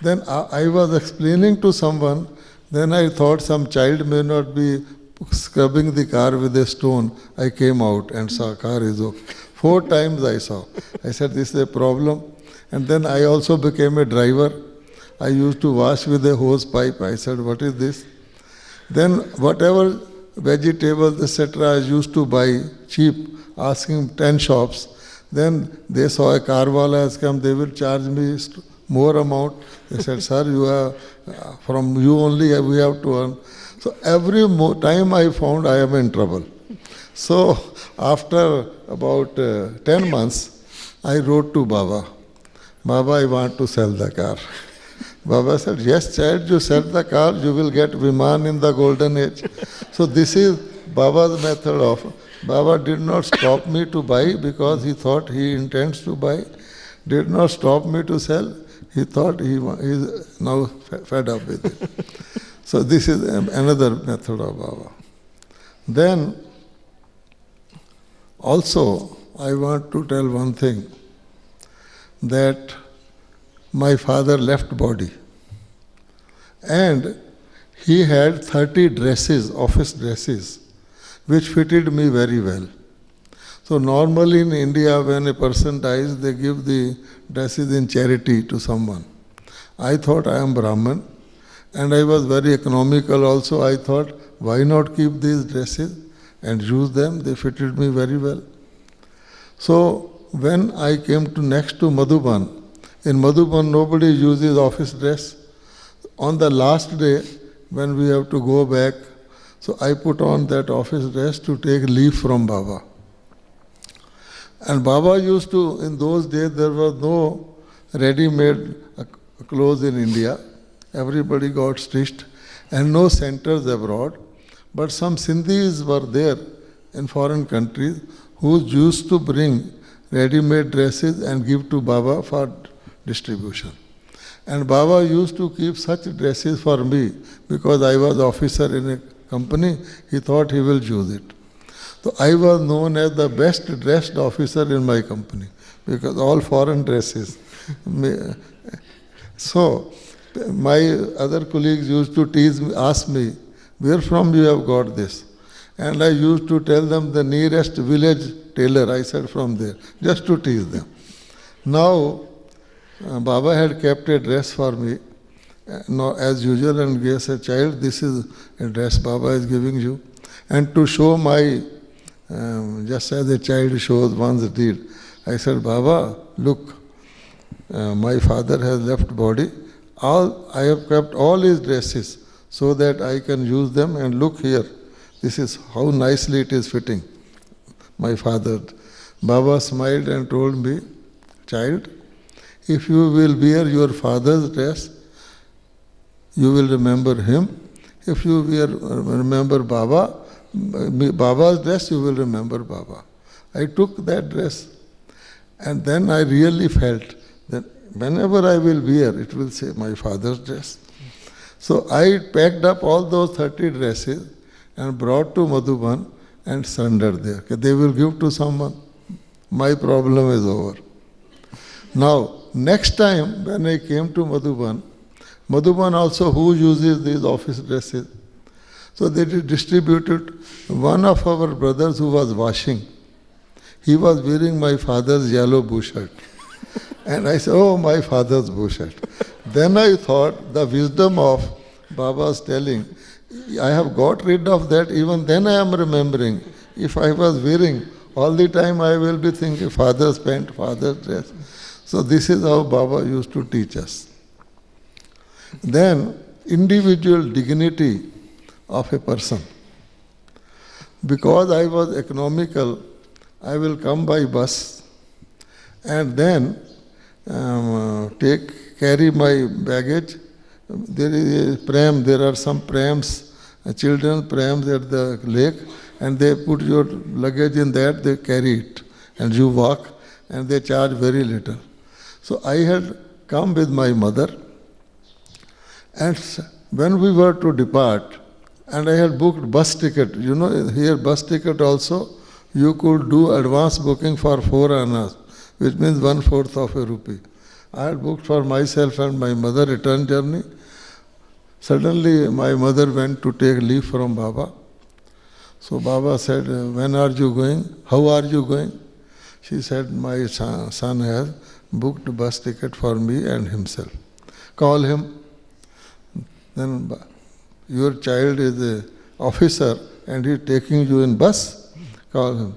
Then I was explaining to someone, then I thought some child may not be scrubbing the car with a stone. I came out and saw car is okay. 4 times I saw. I said, this is a problem. And then I also became a driver. I used to wash with a hose pipe. I said, what is this? Then whatever vegetables, etc., I used to buy cheap, asking 10 shops. Then they saw a car wala has come, they will charge me more amount. They said, sir, you have, from you only we have to earn. So every time I found I am in trouble. So after about 10 months, I wrote to Baba, Baba, I want to sell the car. Baba said, yes, child, you sell the car, you will get Viman in the golden age. So this is Baba's method of, Baba did not stop me to buy because he thought he intends to buy, did not stop me to sell, he thought he is now fed up with it. So this is another method of Baba. Then also I want to tell one thing, that my father left body and he had 30 dresses, office dresses, which fitted me very well. So normally in India when a person dies, they give the dresses in charity to someone. I thought I am Brahman and I was very economical also. I thought, why not keep these dresses and use them? They fitted me very well. So when I came to next to Madhuban, in Madhuban nobody uses office dress. On the last day when we have to go back, so I put on that office dress to take leave from Baba. And Baba used to, in those days there was no ready-made clothes in India. Everybody got stitched and no centers abroad. But some Sindhis were there in foreign countries who used to bring ready-made dresses and give to Baba for distribution. And Baba used to keep such dresses for me because I was officer in a company. He thought he will use it. So I was known as the best dressed officer in my company because all foreign dresses. So my other colleagues used to tease me, ask me, where from you have got this? And I used to tell them the nearest village tailor, I said from there, just to tease them. Now, Baba had kept a dress for me, as usual, and he said, child, this is a dress Baba is giving you. And to show my, just as a child shows one's deed, I said, Baba, look, my father has left body. I have kept all his dresses so that I can use them, and look here. This is how nicely it is fitting. My father. Baba smiled and told me, child, if you will wear your father's dress, you will remember him. If you remember Baba's dress, you will remember Baba. I took that dress, and then I really felt that whenever I will wear, it will say my father's dress. So I packed up all those 30 dresses and brought to Madhuban and surrendered there. They will give to someone. My problem is over. Now, next time when I came to Madhuban also who uses these office dresses? So they distributed. One of our brothers who was washing, he was wearing my father's yellow bushirt. And I said, oh, my father's bushirt. Then I thought the wisdom of Baba's telling, I have got rid of that, even then I am remembering. If I was wearing, all the time I will be thinking father's pant, father's dress. So this is how Baba used to teach us. Then, individual dignity of a person. Because I was economical, I will come by bus and then carry my baggage. There is a pram, there are some prams, children's prams at the lake, and they put your luggage in that, they carry it, and you walk, and they charge very little. So I had come with my mother, and when we were to depart, and I had booked bus ticket, you know, here bus ticket also, you could do advance booking for 4 annas, which means 1/4 of a rupee. I had booked for myself and my mother return journey. Suddenly my mother went to take leave from Baba. So Baba said, when are you going? How are you going? She said, my son has booked bus ticket for me and himself. Call him. Then your child is an officer and he is taking you in bus. Call him.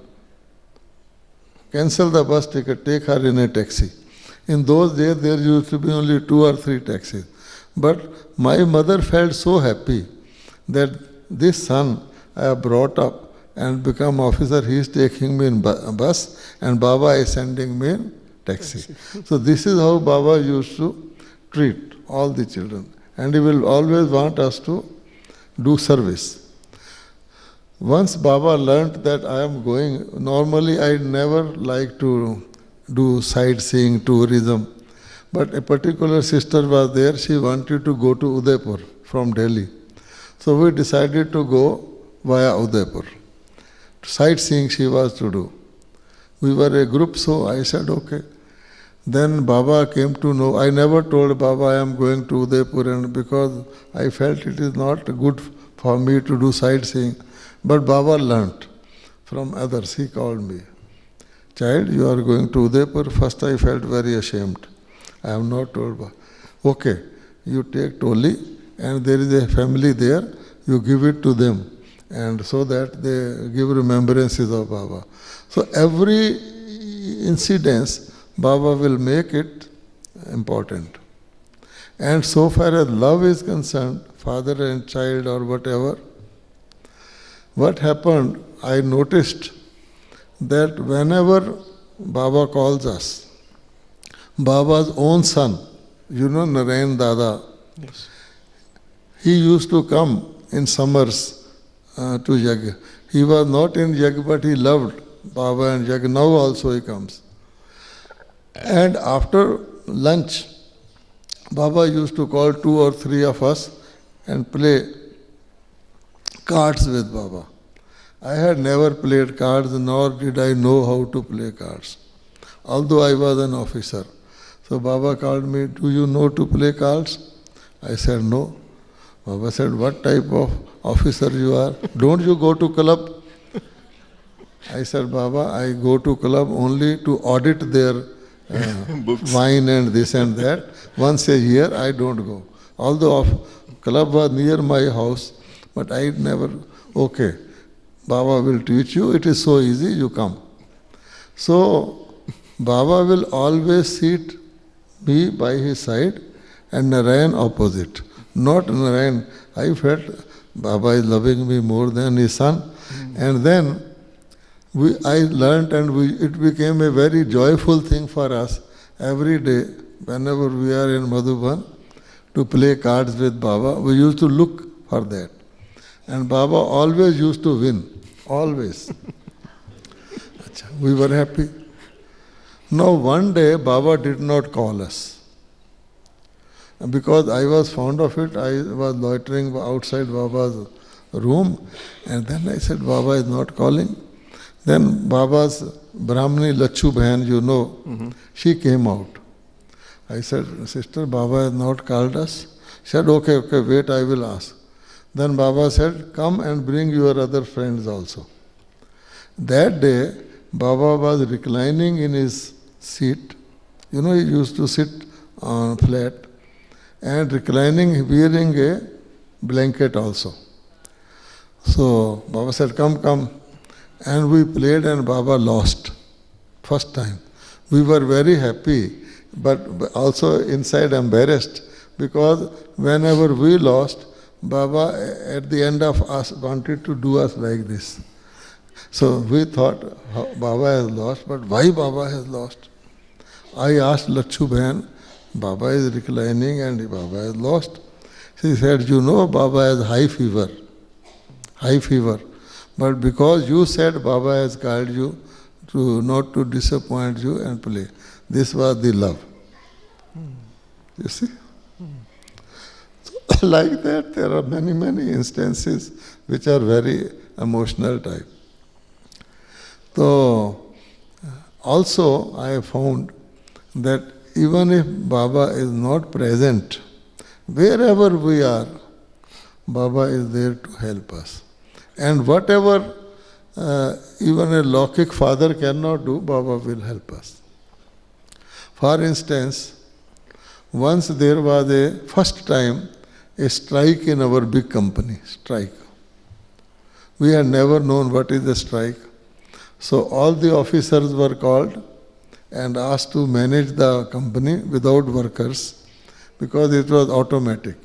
Cancel the bus ticket, take her in a taxi. In those days there used to be only 2 or 3 taxis. But my mother felt so happy that this son I have brought up and become officer, he is taking me in bus and Baba is sending me in taxi. So this is how Baba used to treat all the children. And he will always want us to do service. Once Baba learnt that I am going, normally I never like to do sightseeing, tourism. But a particular sister was there, she wanted to go to Udaipur from Delhi. So we decided to go via Udaipur. Sightseeing she was to do. We were a group, so I said, okay. Then Baba came to know, I never told Baba I am going to Udaipur, and because I felt it is not good for me to do sightseeing. But Baba learnt from others, he called me. Child, you are going to Udaipur. First I felt very ashamed. I have not told Baba. Okay, you take Toli and there is a family there, you give it to them, and so that they give remembrances of Baba. So every incidence, Baba will make it important. And so far as love is concerned, father and child or whatever, what happened, I noticed that whenever Baba calls us, Baba's own son, you know Narayan Dada, Yes. he used to come in summers to Yajna. He was not in Yajna, but he loved Baba and Yajna. Now also he comes. And after lunch, Baba used to call 2 or 3 of us and play cards with Baba. I had never played cards, nor did I know how to play cards, although I was an officer. So Baba called me, "Do you know to play cards?" I said, "No." Baba said, "What type of officer you are? Don't you go to club?" I said, "Baba, I go to club only to audit their wine and this and that. Once a year, I don't go. Although club was near my house, but I never, okay, Baba will teach you, it is so easy, you come." So, Baba will always seat me by his side and Narayan opposite. Not Narayan. I felt Baba is loving me more than his son. And then I learnt, and it became a very joyful thing for us every day, whenever we are in Madhuban, to play cards with Baba. We used to look for that. And Baba always used to win. Always. We were happy. Now one day Baba did not call us. Because I was fond of it, I was loitering outside Baba's room, and then I said, "Baba is not calling." Then Baba's Brahmani Lachu Bhan, you know, she came out. I said, "Sister, Baba has not called us." She said, okay, wait, I will ask. Then Baba said, "Come and bring your other friends also." That day, Baba was reclining in his seat. You know, he used to sit on flat and reclining, wearing a blanket also. So Baba said, come. And we played and Baba lost. First time. We were very happy, but also inside embarrassed, because whenever we lost, Baba at the end of us wanted to do us like this. So we thought Baba has lost, but why Baba has lost? I asked Lachu Bhan, Baba is reclining and Baba has lost. She said, "You know Baba has high fever. High fever. But because you said Baba has called you to not to disappoint you and play." This was the love. You see? So, like that, there are many instances which are very emotional type. So, also I have found that even if Baba is not present, wherever we are, Baba is there to help us. And whatever even a Lokik father cannot do, Baba will help us. For instance, once there was a first time a strike in our big company, strike. We had never known what is a strike. So all the officers were called and asked to manage the company without workers, because it was automatic.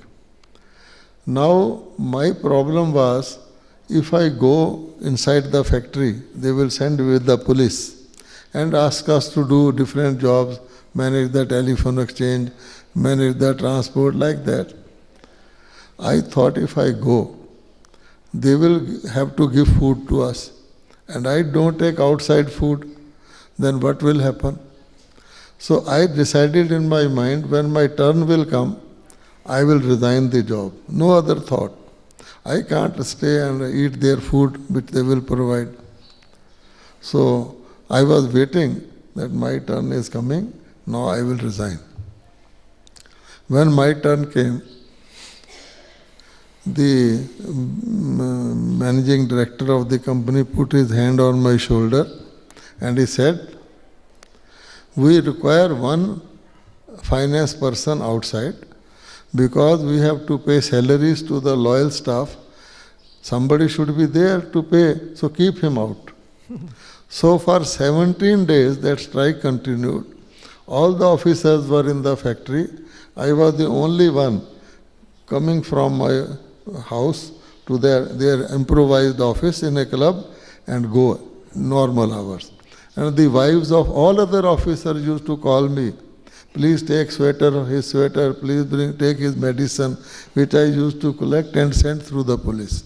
Now my problem was, if I go inside the factory, they will send with the police and ask us to do different jobs, manage the telephone exchange, manage the transport, like that. I thought if I go, they will have to give food to us, and I don't take outside food, then what will happen? So I decided in my mind, when my turn will come, I will resign the job. No other thought. I can't stay and eat their food which they will provide. So I was waiting that my turn is coming, now I will resign. When my turn came, the managing director of the company put his hand on my shoulder and he said, "We require one finance person outside, because we have to pay salaries to the loyal staff. Somebody should be there to pay, so keep him out." So for 17 days that strike continued. All the officers were in the factory. I was the only one coming from my house to their improvised office in a club and go normal hours. And the wives of all other officers used to call me, "Please take his sweater, please take his medicine," which I used to collect and send through the police.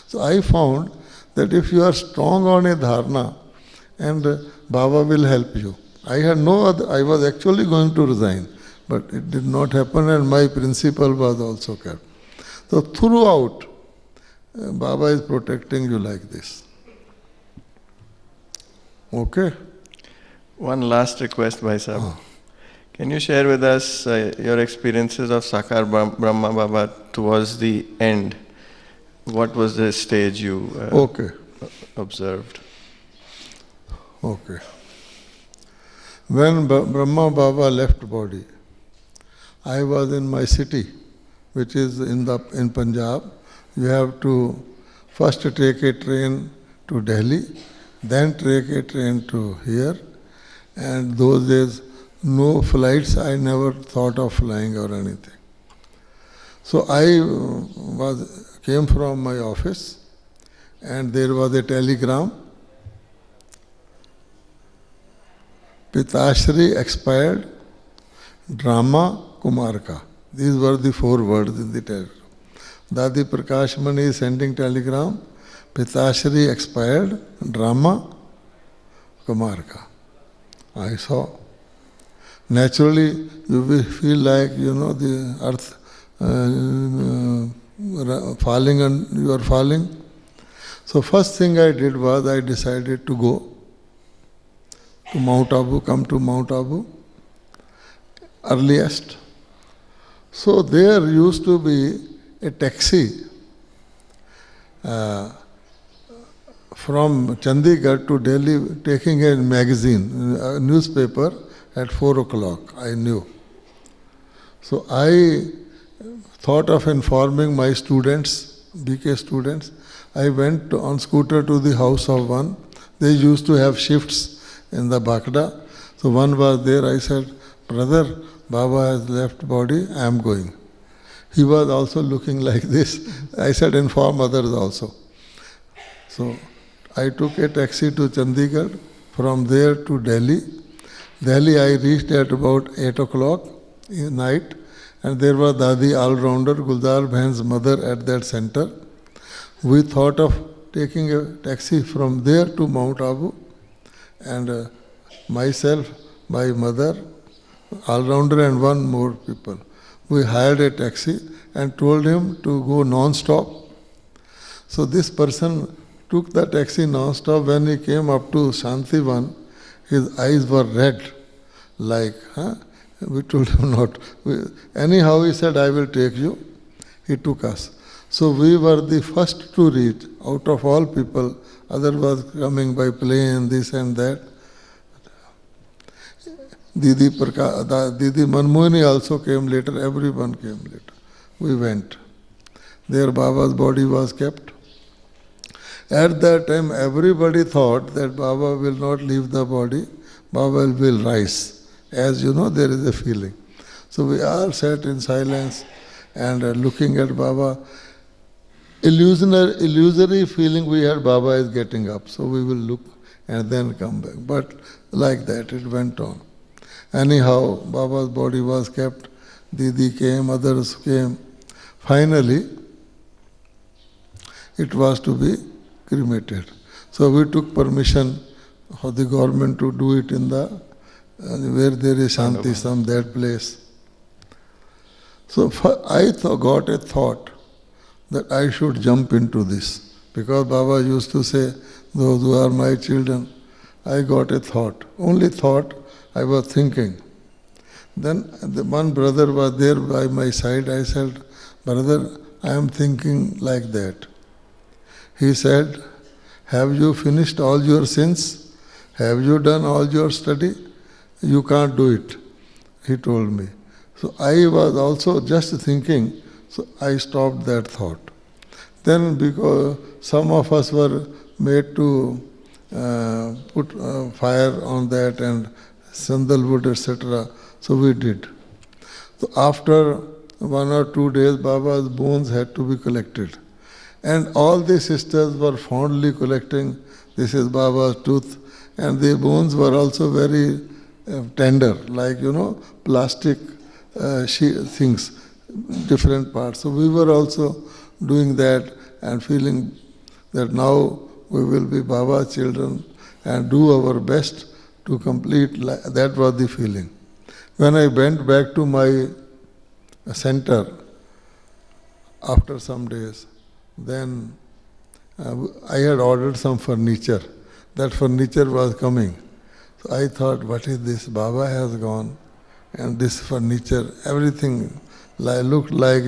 So I found that if you are strong on a dharna, and Baba will help you. I had no other, I was actually going to resign, But it did not happen, and my principle was also kept. So throughout, Baba is protecting you like this. Okay? One last request, Bhai Sahib. Can you share with us your experiences of Sakar Brahma Baba towards the end? What was the stage you Okay. observed? Okay. When Brahma Baba left body, I was in my city, which is in Punjab. You have to first take a train to Delhi, then take a train to here. And those days, no flights, I never thought of flying or anything. So I came from my office, and there was a telegram. Pitashri expired, drama Kumarka. These were the 4 words in the telegram. Dadi Prakash Mani is sending telegram. Pitashri expired, drama Kumarka. I saw. Naturally, you will feel like, the earth falling and you are falling. So first thing I did was I decided to go to Mount Abu, come to Mount Abu earliest. So there used to be a taxi from Chandigarh to Delhi taking a magazine, a newspaper at 4 o'clock, I knew. So I thought of informing my students, BK students. I went on scooter to the house of one. They used to have shifts in the Bakda. So one was there. I said, brother, Baba has left body, I am going. He was also looking like this. I said, inform others also. So I took a taxi to Chandigarh, from there to Delhi. Delhi I reached at about 8 o'clock in night, and there was Dadi all-rounder, Guldar Bhen's mother at that center. We thought of taking a taxi from there to Mount Abu, and myself, my mother, all-rounder and one more people. We hired a taxi and told him to go non-stop. So this person took the taxi non-stop. When he came up to Shantivan, his eyes were red, like, we told him not. Anyhow, he said, I will take you. He took us. So we were the first to reach out of all people. Other was coming by plane, this and that. Didi Manmohini also came later, everyone came later. We went. There Baba's body was kept. At that time, everybody thought that Baba will not leave the body, Baba will rise. As you know, there is a feeling. So we all sat in silence and looking at Baba. Illusory feeling we had, Baba is getting up. So we will look and then come back. But like that, it went on. Anyhow, Baba's body was kept. Didi came, others came. Finally, it was to be cremated. So we took permission of the government to do it in the where there is Shanti, some that place. So I got a thought that I should jump into this. Because Baba used to say, those who are my children, I got a thought. Only thought I was thinking. Then the one brother was there by my side. I said, brother, I am thinking like that. He said, have you finished all your sins? Have you done all your study? You can't do it, he told me. So I was also just thinking, so I stopped that thought. Then because some of us were made to put fire on that and sandalwood, etc. So we did. So after 1 or 2 days, Baba's bones had to be collected. And all the sisters were fondly collecting, this is Baba's tooth. And the bones were also very tender, like, plastic things, different parts. So we were also doing that and feeling that now we will be Baba's children and do our best to complete. That was the feeling. When I went back to my center after some days, then I had ordered some furniture. That furniture was coming. So I thought, what is this? Baba has gone, and this furniture, everything looked like,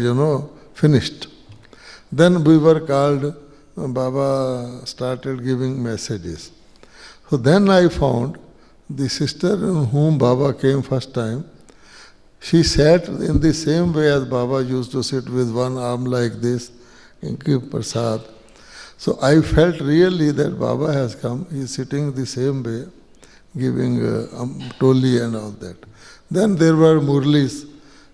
finished. Then we were called, Baba started giving messages. So then I found the sister in whom Baba came first time. She sat in the same way as Baba used to sit, with one arm like this and give prasad. So I felt really that Baba has come. He is sitting the same way, giving toli and all that. Then there were murlis,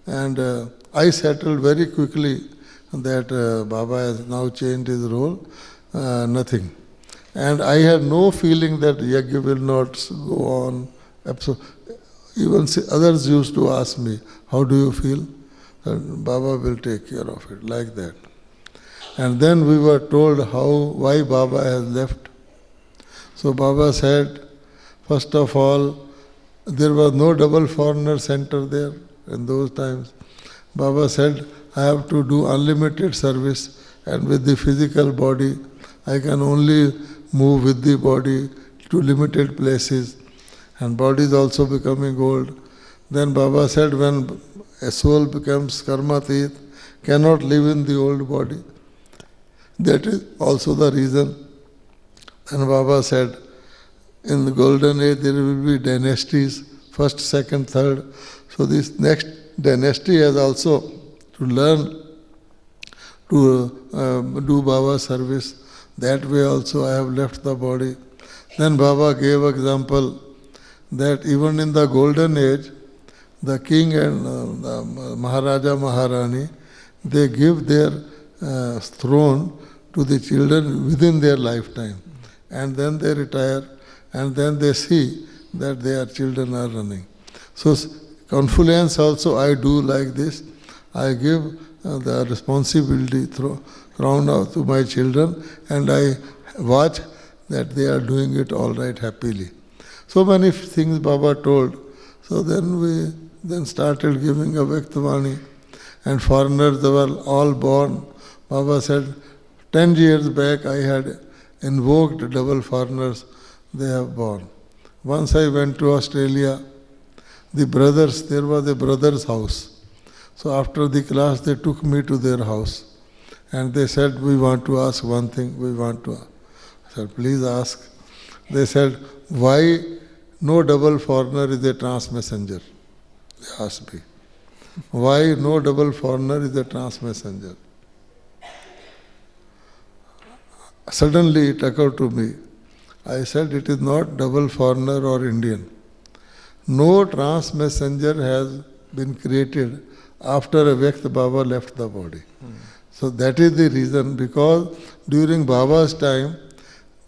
and I settled very quickly that Baba has now changed his role. Nothing. And I had no feeling that yajna will not go on. Even others used to ask me, how do you feel? And Baba will take care of it, like that. And then we were told why Baba has left. So Baba said, first of all, there was no double foreigner center there in those times. Baba said, I have to do unlimited service, and with the physical body, I can only move with the body to limited places, and body is also becoming old. Then Baba said, when a soul becomes karmatit, cannot live in the old body. That is also the reason. And Baba said, in the golden age there will be dynasties, first, second, third. So this next dynasty has also to learn to do Baba service. That way also I have left the body. Then Baba gave example that even in the golden age, the king and the Maharaja Maharani, they give their throne to the children within their lifetime. And then they retire, and then they see that their children are running. So confluence also I do like this. I give the responsibility crown out to my children, and I watch that they are doing it all right happily. So many things Baba told. So then we started giving a Vyaktvani, and foreigners, they were all born. Baba said, 10 years back I had invoked double foreigners, they have born. Once I went to Australia, the brothers, there was a brother's house. So after the class they took me to their house, and they said, we want to ask one thing, I said, please ask. They said, why no double foreigner is a trans messenger? They asked me. Why no double foreigner is a trans messenger? Suddenly it occurred to me. I said, it is not double foreigner or Indian. No trans messenger has been created after a Vyakt Baba left the body. So that is the reason, because during Baba's time,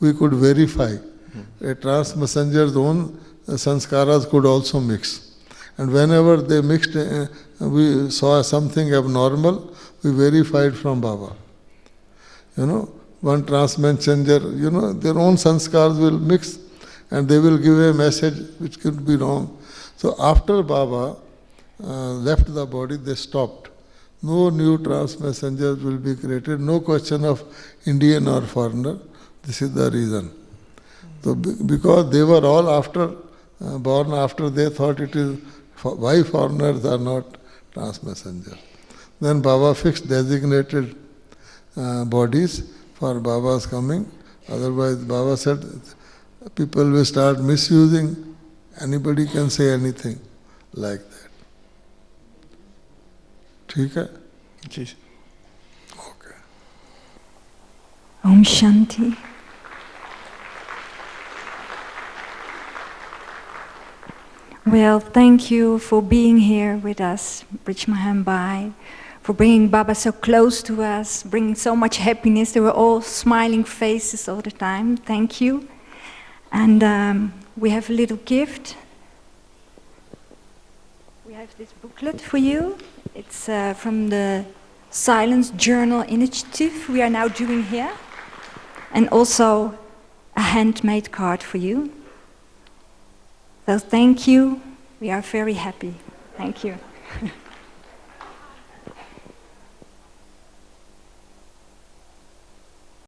we could verify. A trans messenger's own sanskaras could also mix. And whenever they mixed, we saw something abnormal, we verified from Baba. One trans messenger, their own sanskars will mix, and they will give a message which could be wrong. So after Baba left the body, they stopped. No new trans messengers will be created, no question of Indian or foreigner. This is the reason. So because they were all born after, they thought it is why foreigners are not trans messengers. Then Baba fixed designated bodies for Baba's coming. Otherwise, Baba said, people will start misusing. Anybody can say anything like that. ठीक है? जी. Okay. Om Shanti. Well, thank you for being here with us, Brij Mahan Bhai, for bringing Baba so close to us, bringing so much happiness. They were all smiling faces all the time. Thank you. And we have a little gift. We have this booklet for you. It's from the Silence Journal Initiative we are now doing here. And also a handmade card for you. So thank you. We are very happy. Thank you.